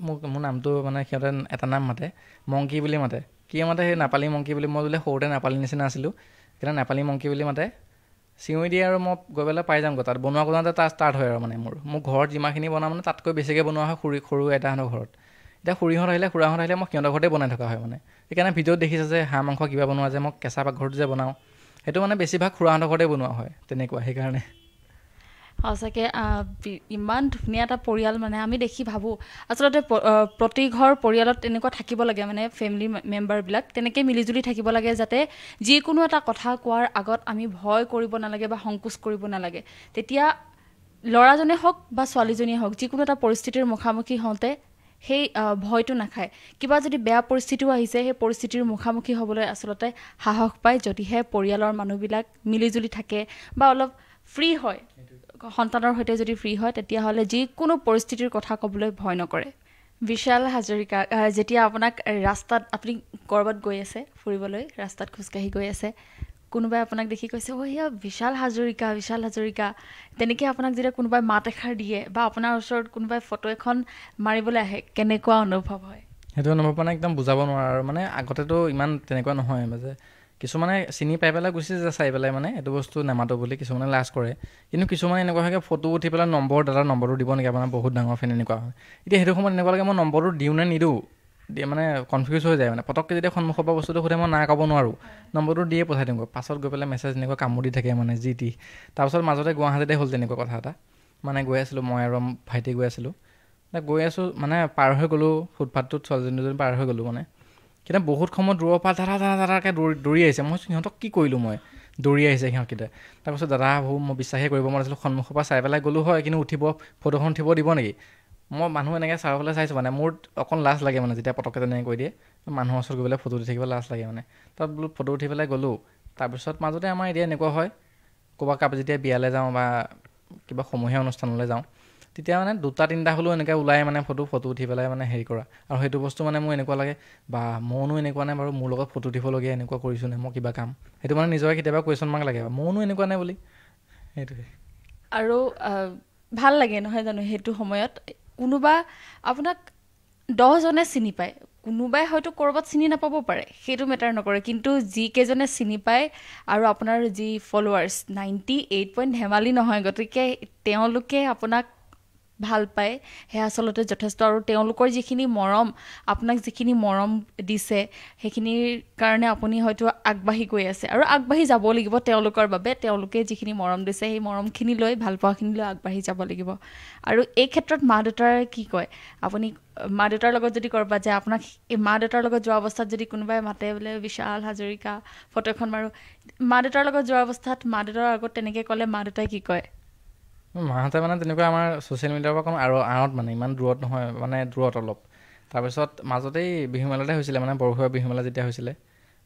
মোৰ নামটো মানে সিহঁতে এটা নাম মাতে মংকি বুলি মাতে কি মাতে সেই নেপালী মংকি বুলি মই বোলে সৰুতে নেপালী নিচিনা আছিলোঁ সেইকাৰণে নেপালী মংকি বুলি মাতে চিঞৰি দিয়ে আৰু মই গৈ পেলাই পাই যামগৈ তাত বনোৱাতে তাত ষ্টাৰ্ট হয় আৰু মানে মোৰ ঘৰত যিমানখিনি বনাওঁ মানে তাতকৈ বেছিকৈ বনোৱা হয় সৰু আইতাহঁতৰ ঘৰত এতিয়া খুৰাহঁত আহিলে মই সিহঁতৰ ঘৰতে বনাই থকা হয় মানে সেইকাৰণে ভিডিঅ'ত দেখিছে যে হাঁহ মাংস কিবা বনোৱা যে মই কেঁচা পাকঘৰটো যে বনাওঁ সেইটো মানে বেছিভাগ খুৰাহঁতৰ ঘৰতে বনোৱা হয় তেনেকুৱা সেইকাৰণে সঁচাকৈ ইমান ধুনীয়া এটা পৰিয়াল মানে আমি দেখি ভাবোঁ আচলতে প্ৰতি ঘৰ পৰিয়ালত তেনেকুৱা থাকিব লাগে মানে ফেমিলি মেম্বাৰবিলাক তেনেকৈ মিলিজুলি থাকিব লাগে যাতে যিকোনো এটা কথা কোৱাৰ আগত আমি ভয় কৰিব নালাগে বা সংকোচ কৰিব নালাগে তেতিয়া ল'ৰাজনে হওক বা ছোৱালীজনীয়ে হওক যিকোনো এটা পৰিস্থিতিৰ মুখামুখি হওঁতে সেই ভয়টো নাখায় কিবা যদি বেয়া পৰিস্থিতিও আহিছে সেই পৰিস্থিতিৰ মুখামুখি হ'বলৈ আচলতে সাহস পায় যদিহে পৰিয়ালৰ মানুহবিলাক মিলিজুলি থাকে বা অলপ ফ্ৰী হয় সন্তানৰ সৈতে যদি ফ্ৰী হয় তেতিয়াহ'লে যিকোনো পৰিস্থিতিৰ কথা ক'বলৈ ভয় নকৰে বিশাল হাজৰিকা যেতিয়া আপোনাক ৰাস্তাত আপুনি ক'ৰবাত গৈ আছে ফুৰিবলৈ ৰাস্তাত খোজকাঢ়ি গৈ আছে কোনোবাই আপোনাক দেখি কৈছে সেয়া বিশাল হাজৰিকা তেনেকৈ আপোনাক যেতিয়া কোনোবাই মাত এষাৰ দিয়ে বা আপোনাৰ ওচৰত কোনোবাই ফটো এখন মাৰিবলৈ আহে কেনেকুৱা অনুভৱ হয় সেইটো অনুভৱ মানে একদম বুজাব নোৱাৰা আৰু মানে আগতেতো ইমান তেনেকুৱা নহয় যে কিছুমানে চিনি পাই পেলাই গুচি যায় চাই পেলাই মানে এইটো বস্তু নামাতো বুলি কিছুমানে লাজ কৰে কিন্তু কিছুমানে এনেকুৱা হয় ফটো উঠি পেলাই দাদাৰ নম্বৰটো দিব নেকি আপোনাৰ বহুত ডাঙৰ ফেন এনেকুৱা হয় এতিয়া সেইটো সময়ত এনেকুৱা লাগে মই নম্বৰটো দিওঁ নে নিদিওঁ মানে কনফিউজ হৈ যায় মানে পটককৈ যেতিয়া সন্মুখৰ পৰা বস্তুটো সোধে মই নাই ক'ব নোৱাৰোঁ নম্বৰটো দিয়ে পঠাই দিওঁ পাছত গৈ পেলাই মেছেজ এনেকুৱা কামুৰি থাকে মানে যি তাৰপাছত মাজতে গুৱাহাটীতে হ'ল তেনেকুৱা কথা এটা মানে গৈ আছিলোঁ মই আৰু ভাইটি গৈ আছিলোঁ গৈ আছোঁ মানে পাৰ হৈ গ'লোঁ ফুটপাথটোত ছোৱালীজনী দুজনী পাৰ হৈ গ'লোঁ মানে কিন্তু বহুত সময় দূৰৰ পৰা দাদাকৈ দৌৰি আহিছে মই সিহঁতক কি কৰিলোঁ মই দৌৰি আহিছে সিহঁতকেইটা তাৰপিছত দাদা মই বিশ্বাসেই কৰিব পৰা নাছিলোঁ সন্মুখৰ পৰা চাই পেলাই গ'লোঁ হয় কিন্তু ফটোখন উঠিব দিব নেকি মই মানুহ এনেকৈ চাবলৈ চাইছোঁ মানে মোৰ অকণ লাজ লাগে মানে যেতিয়া পটককৈ তেনেকৈ কৈ দিয়ে মানুহৰ ওচৰত গৈ পেলাই ফটো উঠি থাকিব লাজ লাগে মানে তাত বোলো ফটো উঠি পেলাই গ'লোঁ তাৰপিছত মাজতে আমাৰ এতিয়া এনেকুৱা হয় ক'ৰবাত যেতিয়া বিয়ালৈ যাওঁ বা কিবা সমূহীয়া অনুষ্ঠানলৈ যাওঁ তেতিয়া মানে 2-3টা হ'লেও এনেকৈ ওলাই মানে ফটো উঠি পেলাই মানে হেৰি কৰা আৰু সেইটো বস্তু মানে মোৰ এনেকুৱা লাগে বা মইনো এনেকুৱা নাই বাৰু মোৰ লগত ফটো উঠিবলগীয়া এনেকুৱা কৰিছোঁ নে মই কিবা কাম সেইটো মানে নিজৰে কেতিয়াবা কুৱেশ্যন মাৰ্ক লাগে মইনো এনেকুৱা নাই বুলি সেইটোৱে আৰু ভাল লাগে নহয় জানো সেইটো সময়ত কোনোবা আপোনাক 10জনে চিনি পায় কোনোবাই হয়তো ক'ৰবাত চিনি নাপাব পাৰে সেইটো মেটাৰ নকৰে কিন্তু যিকেইজনে চিনি পায় আৰু আপোনাৰ যি ফলোৱাৰ্ছ 98 ধেমালি নহয় গতিকে তেওঁলোকে আপোনাক ভাল পায় সেয়া আচলতে যথেষ্ট আৰু তেওঁলোকৰ যিখিনি মৰম আপোনাক যিখিনি মৰম দিছে সেইখিনিৰ কাৰণে আপুনি হয়তো আগবাঢ়ি গৈ আছে আৰু আগবাঢ়ি যাব লাগিব তেওঁলোকৰ বাবে তেওঁলোকে যিখিনি মৰম দিছে সেই মৰমখিনি লৈ ভাল পোৱাখিনি লৈ আগবাঢ়ি যাব লাগিব আৰু এই ক্ষেত্ৰত মা দেউতাৰ কি কয় আপুনি মা দেউতাৰ লগত যদি ক'ৰবাত যায় আপোনাক এই মা দেউতাৰ লগত যোৱা অৱস্থাত যদি কোনোবাই মাতে বোলে বিশাল হাজৰিকা ফটো এখন মাৰোঁ মা দেউতাৰ লগত যোৱা অৱস্থাত মা দেউতাৰ আগত তেনেকৈ ক'লে মা দেউতাই কি কয় মাহঁতে মানে তেনেকুৱা আমাৰ ছ'চিয়েল মিডিয়াৰ পৰা অকণ আৰু আঁৰত মানে ইমান দূৰত নহয় মানে দূৰত অলপ তাৰপিছত মাজতেই বিহুমেলাতে হৈছিলে মানে বৰষুণৰ বিহুমেলা যেতিয়া হৈছিলে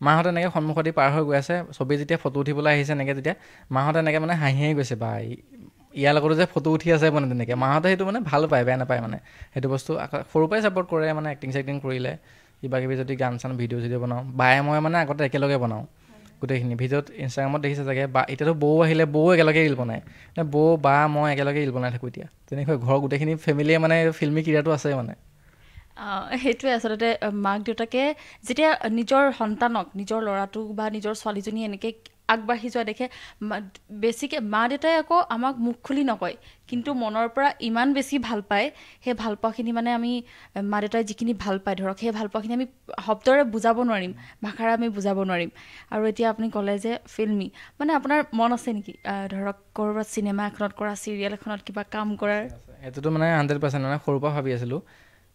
মাহঁতে এনেকৈ সন্মুখতে পাৰ হৈ গৈ আছে চবেই যেতিয়া ফটো উঠিবলৈ আহিছে এনেকৈ যেতিয়া মাহঁতে এনেকৈ মানে হাঁহিয়ে গৈছে বা ইয়াৰ লগতো যে ফটো উঠি আছে মানে তেনেকৈ মাহঁতে সেইটো মানে ভাল পায় বেয়া নাপায় মানে সেইটো বস্তু সৰুৰ পৰাই ছাপৰ্ট কৰে মানে এক্টিং চেক্টিং কৰিলে কিবা কিবি যদি গান চান ভিডিঅ' চিডিঅ' বনাওঁ বায়ে মই মানে আগতে একেলগে বনাওঁ গোটেইখিনি ভিডিঅ'ত ইনষ্টাগ্ৰামত দেখিছে চাগে বা এতিয়াতো বৌ আহিলে বৌ একেলগে ৰীল বনায় বৌ বা মই একেলগে ৰীল বনাই থাকোঁ এতিয়া তেনেকৈ ঘৰৰ গোটেইখিনি ফেমিলিয়ে মানে ফিল্মি ক্ৰিয়াটো আছে মানে সেইটোৱে আচলতে মাক দেউতাকে যেতিয়া নিজৰ সন্তানক নিজৰ ল'ৰাটোক বা নিজৰ ছোৱালীজনী এনেকৈ আগবাঢ়ি যোৱা দেখে বেছিকৈ মা দেউতাই আকৌ আমাক মুখ খুলি নকয় কিন্তু মনৰ পৰা ইমান বেছি ভাল পায় সেই ভাল পোৱাখিনি মানে আমি মা দেউতাই যিখিনি ভাল পায় ধৰক সেই ভাল পোৱাখিনি আমি শব্দৰে বুজাব নোৱাৰিম ভাষাৰে আমি বুজাব নোৱাৰিম আৰু এতিয়া আপুনি ক'লে যে ফিল্মি মানে আপোনাৰ মন আছে নেকি ধৰক ক'ৰবাত চিনেমা এখনত কৰা চিৰিয়েল এখনত কিবা কাম কৰাৰ সেইটোতো মানে 100% মানে সৰুৰ পৰা ভাবি আছিলোঁ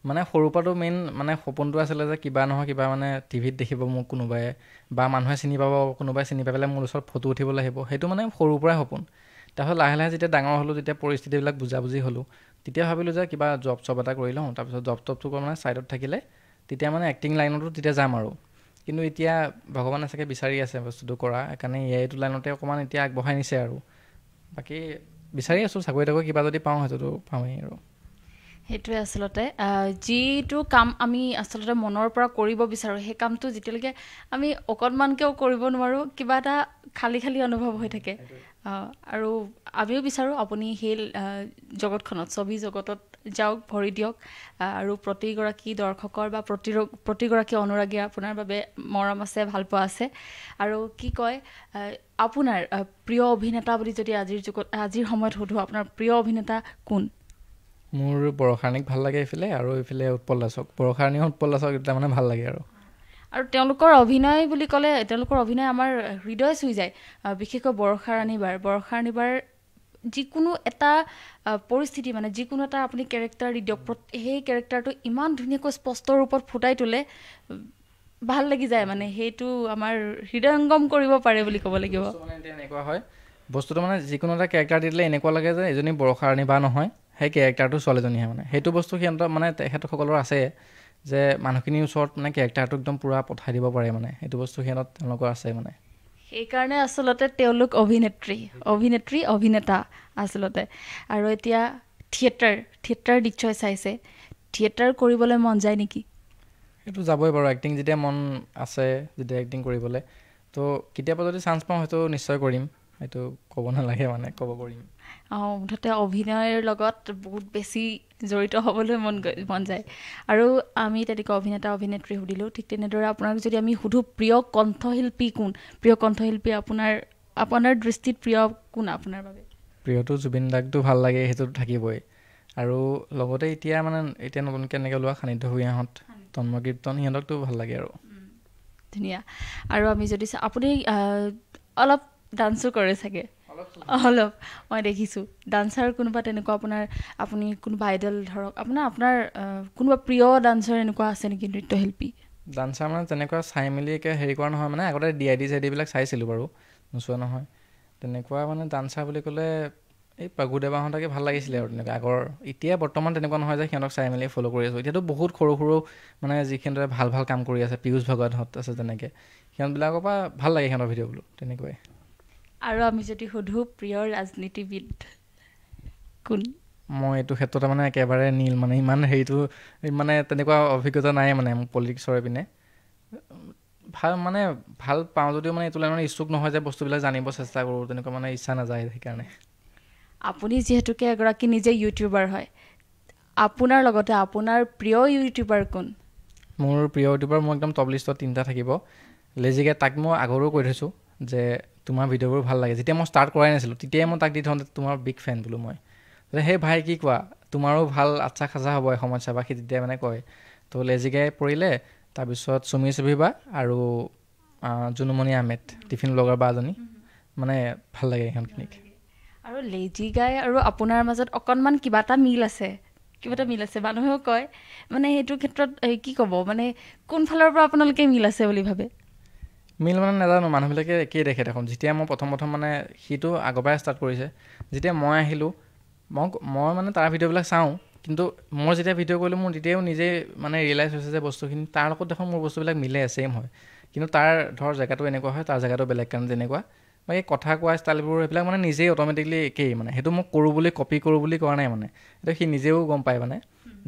মানে সৰুৰ পৰাতো মেইন মানে সপোনটো আছিলে যে কিবা নহয় কিবা মানে টিভিত দেখিব মোক কোনোবাই বা মানুহে চিনি পাব কোনোবাই চিনি পাই পেলাই মোৰ ওচৰত ফটো উঠিবলৈ আহিব সেইটো মানে সৰুৰ পৰাই সপোন তাৰপিছত লাহে লাহে যেতিয়া ডাঙৰ হ'লোঁ যেতিয়া পৰিস্থিতিবিলাক বুজাবুজি হ'লোঁ তেতিয়া ভাবিলোঁ যে কিবা জব চব এটা কৰি লওঁ তাৰপিছত জব টবটো মানে ছাইডত থাকিলে তেতিয়া মানে এক্টিং লাইনতো তেতিয়া যাম আৰু কিন্তু এতিয়া ভগৱানে চাগে বিচাৰি আছে বস্তুটো কৰা সেইকাৰণে এইটো লাইনতে অকণমান এতিয়া আগবঢ়াই নিছে আৰু বাকী বিচাৰি আছোঁ চাকৰি তাকৰি কিবা যদি পাওঁ সেইটোতো পাওঁৱেই আৰু সেইটোৱে আচলতে যিটো কাম আমি আচলতে মনৰ পৰা কৰিব বিচাৰোঁ সেই কামটো যেতিয়ালৈকে আমি অকণমানকৈও কৰিব নোৱাৰোঁ কিবা এটা খালী খালী অনুভৱ হৈ থাকে আৰু আমিও বিচাৰোঁ আপুনি সেই জগতখনত ছবি জগতত যাওক ভৰি দিয়ক আৰু প্ৰতিগৰাকী দৰ্শকৰ বা প্ৰতিগৰাকী অনুৰাগীৰ আপোনাৰ বাবে মৰম আছে ভালপোৱা আছে আৰু কি কয় আপোনাৰ প্ৰিয় অভিনেতা বুলি যদি আজিৰ সময়ত সোধোঁ আপোনাৰ প্ৰিয় অভিনেতা কোন মোৰ বৰষাৰণীক ভাল লাগে এইফালে আৰু এইফালে উৎপল দাসক বৰষাৰণী উৎপল দাসক এতিয়া মানে ভাল লাগে আৰু তেওঁলোকৰ অভিনয় বুলি ক'লে তেওঁলোকৰ অভিনয় আমাৰ হৃদয় চুই যায় বিশেষকৈ বৰষাৰণী বাৰ যিকোনো এটা পৰিস্থিতি মানে যিকোনো এটা আপুনি কেৰেক্টাৰ দি দিয়ক সেই কেৰেক্টাৰটো ইমান ধুনীয়াকৈ স্পষ্ট ৰূপত ফুটাই তোলে ভাল লাগি যায় মানে সেইটো আমাৰ হৃদয়ংগম কৰিব পাৰে বুলি ক'ব লাগিব এনেকুৱা হয় বস্তুটো মানে যিকোনো এটা কেৰেক্টাৰ দি দিলে এনেকুৱা লাগে যে এজনী বৰষাৰণী বা নহয় সেই কেৰেক্টাৰটো ছোৱালীজনীহে মানে সেইটো বস্তু সিহঁতৰ মানে তেখেতসকলৰ আছে যে মানুহখিনিৰ ওচৰত মানে কেৰেক্টাৰটো একদম পূৰা পঠাই দিব পাৰে মানে সেইটো বস্তু তেওঁলোকৰ আছে মানে সেইকাৰণে আচলতে তেওঁলোক অভিনেতা আচলতে আৰু এতিয়া থিয়েটাৰ নিশ্চয় চাইছে থিয়েটাৰ কৰিবলৈ মন যায় নেকি সেইটো যাবই বাৰু এক্টিং যেতিয়া মন আছে যেতিয়া এক্টিং কৰিবলৈ তো কেতিয়াবা যদি চান্স পাওঁ হয়তো নিশ্চয় কৰিম সেইটো ক'ব নালাগে মানে ক'ব কৰিম মুঠতে অভিনয়ৰ লগত বহুত বেছি জড়িত হ'বলৈ মন যায় আৰু আমি তেনেকৈ অভিনেত্ৰী সুধিলোঁ ঠিক তেনেদৰে আপোনাক যদি আমি সুধোঁ প্ৰিয় কণ্ঠশিল্পী কোন প্ৰিয় কণ্ঠশিল্পী আপোনাৰ দৃষ্টিত প্ৰিয় কোন আপোনাৰ বাবে প্ৰিয়টো জুবিন দাকটো ভাল লাগে সেইটোতো থাকিবই আৰু লগতে এতিয়া নতুনকৈ এনেকৈ ওলোৱা সান্নিধ্য ভূঞাহঁত তন্ময় কীৰ্তন সিহঁতকতো ভাল লাগে আৰু ধুনীয়া আৰু আমি যদি আপুনি অলপ ডান্সো কৰে চাগে অলপ মই দেখিছোঁ ডান্সাৰ কোনোবা তেনেকুৱা আপুনি কোনোবা আইডল ধৰক আপোনাৰ কোনোবা প্ৰিয় ডান্সাৰ এনেকুৱা আছে নেকি নৃত্যশিল্পী ডান্সাৰ মানে তেনেকুৱা চাই মেলি হেৰি কৰা নহয় মানে আগতে DID বিলাক চাইছিলোঁ বাৰু নোচোৱা নহয় তেনেকুৱা মানে ডান্সাৰ বুলি ক'লে এই পাগুদেৱাহঁতকে ভাল লাগিছিলে আৰু তেনেকৈ আগৰ এতিয়া বৰ্তমান তেনেকুৱা নহয় যে সিহঁতক চাই মেলি ফ'ল' কৰি আছোঁ এতিয়াতো বহুত সৰু মানে যিখিনিৰে ভাল কাম কৰি আছে পীয়ুষ ভগতহঁত আছে তেনেকৈ সিহঁতবিলাকৰ পৰা ভাল লাগে সিহঁতৰ ভিডিঅ' বোলো তেনেকুৱাই আৰু আমি যদি সুধোঁ প্ৰিয় ৰাজনীতিবিদ কোন মই এইটো ক্ষেত্ৰতে মানে একেবাৰে নীল মানে ইমান হেৰিটো মানে তেনেকুৱা অভিজ্ঞতা নাই মানে মোক পলিটিক্সৰ পিনে ভাল পাওঁ যদিও মানে এইটো লাইনত ইচ্ছুক নহয় যে বস্তুবিলাক জানিব চেষ্টা কৰোঁ তেনেকুৱা মানে ইচ্ছা নাযায় সেইকাৰণে আপুনি যিহেতুকে এগৰাকী নিজে ইউটিউবাৰ হয় আপোনাৰ লগতে আপোনাৰ প্ৰিয় ইউটিউবাৰ কোন মোৰ প্ৰিয় ইউটিউবাৰ মোৰ একদম টপ লিষ্টত 3টা থাকিব লেজিকে তাক মই আগৰো কৈ থৈছোঁ যে তোমাৰ ভিডিঅ'বোৰ ভাল লাগে যেতিয়া মই ষ্টাৰ্ট কৰাই নাছিলোঁ তেতিয়াই মই তাক দি থওঁ তোমাৰ বিগ ফেন বোলো মই সেই ভাই কি কোৱা তোমাৰো ভাল আচ্ছা খাচা হ'ব এসময়ত চাবা সি তেতিয়া মানে কয় তো লেজিকে পৰিলে তাৰপিছত চুমি চুভিবা আৰু জুনুমণি আহমেদ টিফিন ব্লগাৰ বা এজনী মানে ভাল লাগে ইহঁতখিনিক আৰু লেজি গাই আৰু আপোনাৰ মাজত অকণমান কিবা এটা মিল আছে মানুহেও কয় মানে সেইটো ক্ষেত্ৰত কি ক'ব মানে কোনফালৰ পৰা আপোনালোকে মিল আছে বুলি ভাবে মিল মানে নাজানো মানুহবিলাকে একেই দেখে দেখোন যেতিয়া মই প্ৰথম মানে সিটো আগৰ পৰাই ষ্টাৰ্ট কৰিছে যেতিয়া মই আহিলোঁ মই মানে তাৰ ভিডিঅ'বিলাক চাওঁ কিন্তু মই যেতিয়া ভিডিঅ' কৰিলোঁ মোৰ তেতিয়াও নিজে মানে ৰিয়েলাইজ হৈছে যে বস্তুখিনি তাৰ লগত দেখোন মোৰ বস্তুবিলাক মিলে ছেইম হয় কিন্তু তাৰ ধৰ জেগাটো এনেকুৱা হয় তাৰ জেগাটো বেলেগ কাৰণ তেনেকুৱা বাকী কথা কোৱা ষ্টাইলবোৰ সেইবিলাক মানে নিজেই অট'মেটিকলি একেই মানে সেইটো মোক কৰোঁ বুলি কপি কৰোঁ বুলি কৰা নাই মানে সেইটো সি নিজেও গম পায় মানে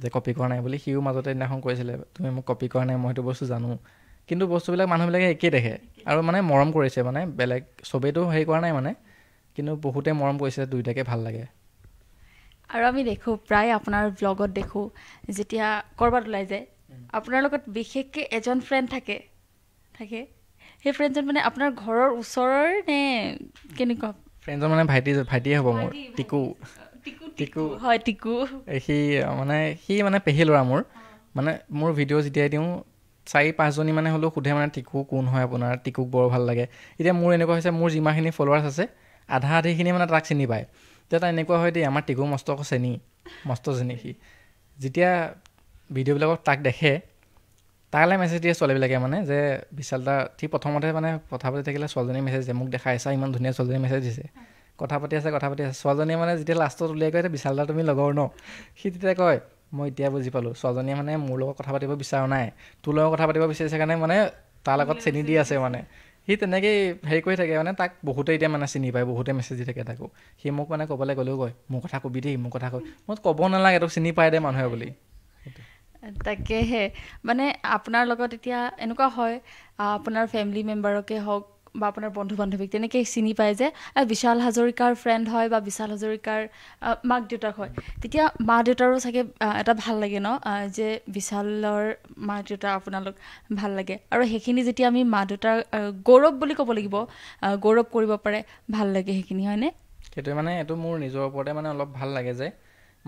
যে কপি কৰা নাই বুলি সিও মাজতে দিনাখন কৈছিলে তুমি মোক কপি কৰা নাই মই সেইটো বস্তু জানো কিন্তু বস্তুবিলাক মানুহবিলাকে একেই দেখে আৰু মানে মৰম কৰিছে মানে বেলেগ চবেইতো হেৰি কৰা নাই মানে কিন্তু বহুতে মৰম কৰিছে দুইটাকে ভাল লাগে আৰু আমি দেখোঁ প্ৰায় আপোনাৰ ব্লগত দেখোঁ যেতিয়া ক'ৰবাত ওলাই যায় আপোনাৰ লগত বিশেষকৈ এজন ফ্ৰেণ্ড থাকে সেই ফ্ৰেণ্ডজন মানে আপোনাৰ ঘৰৰ ওচৰৰ নে কেনেকুৱা ফ্ৰেণ্ডজন মানে ভাইটিয়ে হ'ব মোৰ টিকু হয় টিকু সি মানে পেহী ল'ৰা মানে মোৰ ভিডিঅ' যেতিয়াই দিওঁ 4-5জনী মানে হ'লেও সোধে মানে টিকু কোন হয় আপোনাৰ টিকুক বৰ ভাল লাগে এতিয়া মোৰ এনেকুৱা হৈছে মোৰ যিমানখিনি ফলোৱাৰ্ছ আছে আধাখিনি মানে তাক চিনি পায় তেতিয়া এনেকুৱা হয় দেই আমাৰ টিকু মস্ত চেনি সি যেতিয়া ভিডিঅ'বিলাকত তাক দেখে তালৈ মেছেজ দিয়ে ছোৱালীবিলাকে মানে যে বিশাল দা সি প্ৰথমতে মানে কথা পাতি থাকিলে ছোৱালীজনী মেছেজ দিয়ে মোক দেখাই আছা ইমান ধুনীয়া ছোৱালীজনী মেছেজ দিছে কথা পাতি আছে ছোৱালীজনীয়ে মানে যেতিয়া লাষ্টত উলিয়াই কয় বিশাল দা তুমি লগৰ ন সি তেতিয়া কয় মই এতিয়া বুজি পালোঁ ছোৱালীজনীয়ে মানে মোৰ লগত কথা পাতিব বিচৰা নাই তোৰ লগত কথা পাতিব বিচাৰিছে কাৰণে মানে তাৰ লগত চেনি দি আছে মানে সি তেনেকেই হেৰি কৰি থাকে মানে তাক বহুতে এতিয়া মানে চিনি পায় বহুতে মেছেজ দি থাকে তাকো সি মোক মানে ক'বলৈ গ'লেও কয় মোৰ কথা কবি দেই মোৰ কথা কয় মই ক'ব নালাগে তোক চিনি পাই দে মানুহে বুলি তাকেহে মানে আপোনাৰ লগত এতিয়া এনেকুৱা হয় আপোনাৰ ফেমিলি মেম্বাৰকে হওক বা আপোনাৰ বন্ধু বান্ধৱীক তেনেকৈ চিনি পায় যে বিশাল হাজৰিকাৰ ফ্ৰেণ্ড হয় বা বিশাল হাজৰিকাৰ মাক দেউতাক হয় তেতিয়া মা দেউতাৰো চাগে এটা ভাল লাগে ন যে বিশালৰ মা দেউতা আপোনালোক ভাল লাগে আৰু সেইখিনি যেতিয়া আমি মা দেউতাৰ গৌৰৱ বুলি ক'ব লাগিব গৌৰৱ কৰিব পাৰে ভাল লাগে সেইখিনি হয়নে সেইটোৱে মানে এইটো মোৰ নিজৰ ওপৰতে মানে অলপ ভাল লাগে যে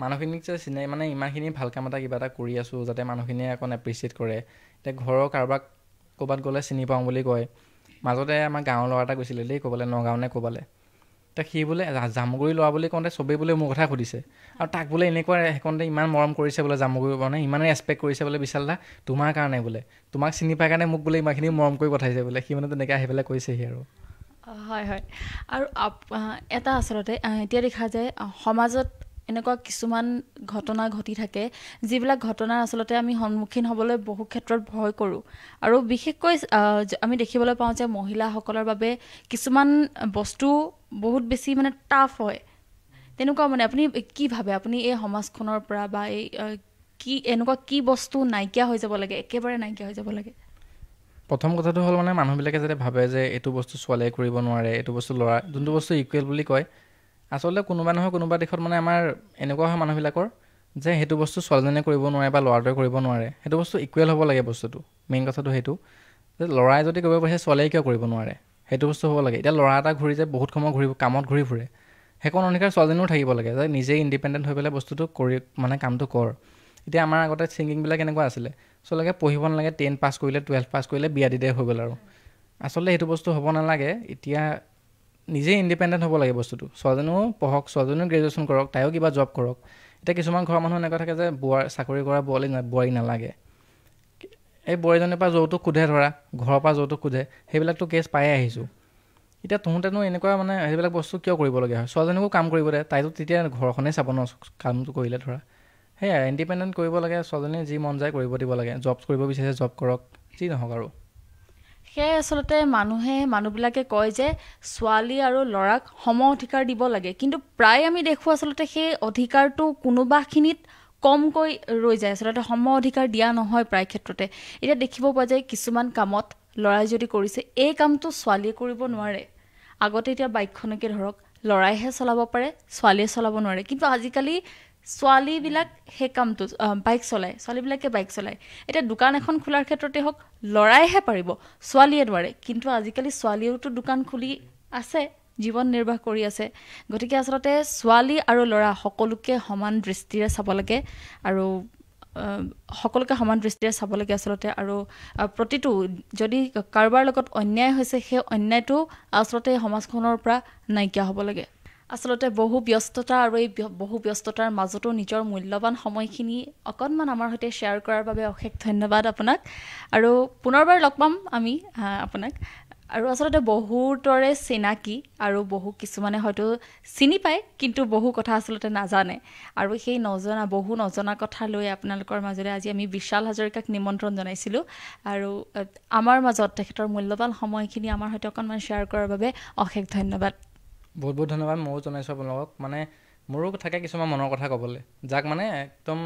মানুহখিনিক যে চিনাই মানে ইমানখিনি ভাল কাম এটা কিবা এটা কৰি আছোঁ যাতে মানুহখিনিয়ে অকণ এপ্ৰিচিয়েট কৰে এতিয়া ঘৰৰ কাৰোবাক ক'ৰবাত গ'লে চিনি পাওঁ বুলি কয় মাজতে আমাৰ গাঁৱৰ ল'ৰা এটা গৈছিলে দেই ক'বলৈ নগাঁও নে ক'বলৈ তাক সি বোলে জামুগুৰি ল'ৰা বুলি কওঁতে চবেই বোলে মোৰ কথা সুধিছে আৰু তাক বোলে এনেকুৱা সেইকণতে ইমান মৰম কৰিছে বোলে জামুগুৰি মানে ইমানেই ৰেচপেক্ট কৰিছে বোলে বিশাল দা তোমাৰ কাৰণে বোলে তোমাক চিনি পাই কাৰণে মোক বোলে ইমানখিনি মৰম কৰি পঠাইছে বোলে সি মানে তেনেকৈ আহি পেলাই কৈছেহি আৰু হয় আৰু এটা আচলতে এতিয়া দেখা যায় সমাজত এনেকুৱা কিছুমান ঘটনা ঘটি থাকে যিবিলাক ঘটনাৰ আচলতে আমি সন্মুখীন হ'বলৈ বহু ক্ষেত্ৰত ভয় কৰোঁ আৰু বিশেষকৈ আমি দেখিবলৈ পাওঁ যে মহিলাসকলৰ বাবে কিছুমান বস্তু বহুত বেছি মানে টাফ হয় তেনেকুৱা মানে আপুনি কি ভাবে আপুনি এই সমাজখনৰ পৰা বা এই এনেকুৱা কি বস্তু নাইকিয়া হৈ যাব লাগে একেবাৰে নাইকিয়া হৈ যাব লাগে প্ৰথম কথাটো হ'ল মানে মানুহবিলাকে যাতে ভাবে যে এইটো বস্তু ছোৱালীয়ে কৰিব নোৱাৰে এইটো বস্তু ল'ৰা যোনটো বস্তু ইকুৱেল বুলি কয় আচলতে কোনোবা নহয় কোনোবা দিশত মানে আমাৰ এনেকুৱা হয় মানুহবিলাকৰ যে সেইটো বস্তু ছোৱালীজনীয়ে কৰিব নোৱাৰে বা ল'ৰাটোৱে কৰিব নোৱাৰে সেইটো বস্তু ইকুৱেল হ'ব লাগে বস্তুটো মেইন কথাটো সেইটো যে ল'ৰাই যদি কৰিব পাৰিছে ছোৱালীয়ে কিয় কৰিব নোৱাৰে সেইটো বস্তু হ'ব লাগে এতিয়া ল'ৰা এটা ঘূৰি যায় বহুত সময় কামত ঘূৰি ফুৰে সেইকণ অধিকাৰ ছোৱালীজনীও থাকিব লাগে যে নিজেই ইণ্ডিপেণ্ডেণ্ট হৈ পেলাই বস্তুটো কৰি মানে কামটো কৰ এতিয়া আমাৰ আগতে ছিংগিংবিলাক এনেকুৱা আছিলে ছোৱালীকে পঢ়িব নালাগে 10 পাছ কৰিলে 12 পাছ কৰিলে বিয়া দি দিয়ে হৈ গ'ল আৰু আচলতে সেইটো বস্তু হ'ব নালাগে এতিয়া নিজেই ইণ্ডিপেণ্ডেণ্ট হ'ব লাগে বস্তুটো ছোৱালীজনীও পঢ়ক ছোৱালীজনীও গ্ৰেজুৱেশ্যন কৰক তাইও কিবা জব কৰক এতিয়া কিছুমান ঘৰৰ মানুহ এনেকুৱা থাকে যে চাকৰি কৰা বোৱাৰী নালাগে এই বোৱাৰীজনীৰ পৰা যৌতুক সোধে ধৰা ঘৰৰ পৰা যৌতুক সোধে সেইবিলাকতো কেছ পায়ে আহিছোঁ এতিয়া তহঁতেনো এনেকুৱা মানে সেইবিলাক বস্তু কিয় কৰিবলগীয়া হয় ছোৱালীজনীকো কাম কৰিব দে তাইতো তেতিয়া ঘৰখনেই চাব ন কামটো কৰিলে ধৰা সেয়াই ইণ্ডিপেণ্ডেণ্ট কৰিব লাগে ছোৱালীজনীয়ে যি মন যায় কৰিব দিব লাগে জব কৰিব বিচাৰিছে জব কৰক যি নহওক আৰু সেয়ে আচলতে মানুহবিলাকে কয় যে ছোৱালী আৰু ল'ৰাক সম অধিকাৰ দিব লাগে কিন্তু প্ৰায় আমি দেখোঁ আচলতে সেই অধিকাৰটো কোনোবাখিনিত কমকৈ ৰৈ যায় আচলতে সম অধিকাৰ দিয়া নহয় প্ৰায় ক্ষেত্ৰতে এতিয়া দেখিব পোৱা যায় কিছুমান কামত ল'ৰাই যদি কৰিছে এই কামটো ছোৱালীয়ে কৰিব নোৱাৰে আগতে এতিয়া বাইকখনকে ধৰক ল'ৰাইহে চলাব পাৰে ছোৱালীয়ে চলাব নোৱাৰে কিন্তু আজিকালি ছোৱালীবিলাক সেই কামটো বাইক চলায় ছোৱালীবিলাকে বাইক চলায় এতিয়া দোকান এখন খোলাৰ ক্ষেত্ৰতে হওক ল'ৰাইহে পাৰিব ছোৱালীয়ে নোৱাৰে কিন্তু আজিকালি ছোৱালীয়েওতো দোকান খুলি আছে জীৱন নিৰ্বাহ কৰি আছে গতিকে আচলতে ছোৱালী আৰু ল'ৰা সকলোকে সমান দৃষ্টিৰে চাব লাগে আৰু সকলোকে সমান দৃষ্টিৰে চাব লাগে আচলতে আৰু প্ৰতিটো যদি কাৰোবাৰ লগত অন্যায় হৈছে সেই অন্যায়টো আচলতে সমাজখনৰ পৰা নাইকিয়া হ'ব লাগে আচলতে বহু ব্যস্ততা আৰু এই বহু ব্যস্ততাৰ মাজতো নিজৰ মূল্যৱান সময়খিনি অকণমান আমাৰ সৈতে শ্বেয়াৰ কৰাৰ বাবে অশেষ ধন্যবাদ আপোনাক আৰু পুনৰবাৰ লগ পাম আমি আপোনাক আৰু আচলতে বহুতৰে চিনাকি আৰু বহু কিছুমানে হয়তো চিনি পায় কিন্তু বহু কথা আচলতে নাজানে আৰু সেই বহু নজনা কথা লৈ আপোনালোকৰ মাজৰে আজি আমি বিশাল হাজৰিকাক নিমন্ত্ৰণ জনাইছিলোঁ আৰু আমাৰ মাজত তেখেতৰ মূল্যৱান সময়খিনি আমাৰ সৈতে অকণমান শ্বেয়াৰ কৰাৰ বাবে অশেষ ধন্যবাদ বহুত বহুত ধন্যবাদ ময়ো জনাইছোঁ আপোনালোকক মানে মোৰো থাকে কিছুমান মনৰ কথা ক'বলৈ যাক মানে একদম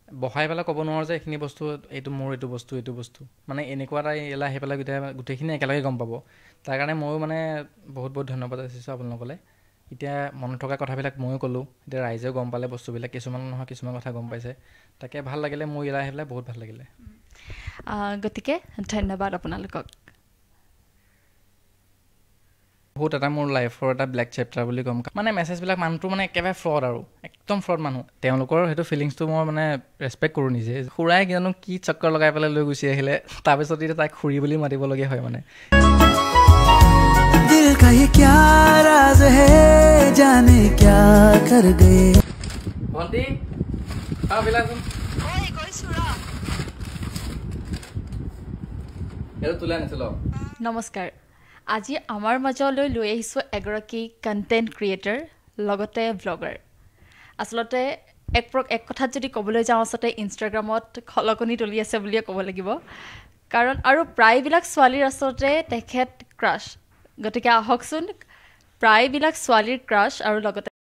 বহাই পেলাই ক'ব নোৱাৰোঁ যে এইখিনি বস্তু এইটো মোৰ এইটো বস্তু মানে এনেকুৱা এটা ইয়ালৈ আহি পেলাই গোটেইখিনি একেলগে গম পাব তাৰ কাৰণে ময়ো মানে বহুত বহুত ধন্যবাদ যাচিছোঁ আপোনালোকলৈ এতিয়া মনত থকা কথাবিলাক ময়ো ক'লোঁ এতিয়া ৰাইজেও গম পালে বস্তুবিলাক কিছুমান নহয় কিছুমান কথা গম পাইছে তাকে ভাল লাগিলে মোৰ ইয়ালৈ আহি পেলাই বহুত ভাল লাগিলে গতিকে ধন্যবাদ আপোনালোকক বহুত এটা মোৰ লাইফৰ এটা ব্লেক চেপ্টাৰ বুলি ক'ম মানে মেছেজবিলাক মানুহটো মানে একেবাৰে ফ্ৰড আৰু একদম ফ্ৰড মানুহ তেওঁলোকৰ সেইটো ফিলিংছটো মই মানে ৰেচপেক্ট কৰোঁ নিজে খুৰাই জানো কি চক্কৰ লগাই পেলাই লৈ গুচি আহিলে তাৰপিছত এতিয়া তাইক খুৰী বুলি মাতিবলগীয়া হয় মানে দিল কা য়ে ক্যা ৰাজ হে জানে ক্যা কৰ গয়ে ভন্টি বিলাচোন ঐ কৈছো ৰ এটো তুলাই নাছিল নমস্কাৰ আজি আমাৰ মাজলৈ লৈ আহিছোঁ এগৰাকী কণ্টেণ্ট ক্ৰিয়েটৰ লগতে ব্লগাৰ আচলতে এক কথাত যদি ক'বলৈ যাওঁ আচলতে ইনষ্টাগ্ৰামত খলকনি তুলি আছে বুলিয়ে ক'ব লাগিব কাৰণ আৰু প্ৰায়বিলাক ছোৱালীৰ আচলতে তেখেত ক্ৰাছ গতিকে আহকচোন প্ৰায়বিলাক ছোৱালীৰ ক্ৰাছ আৰু লগতে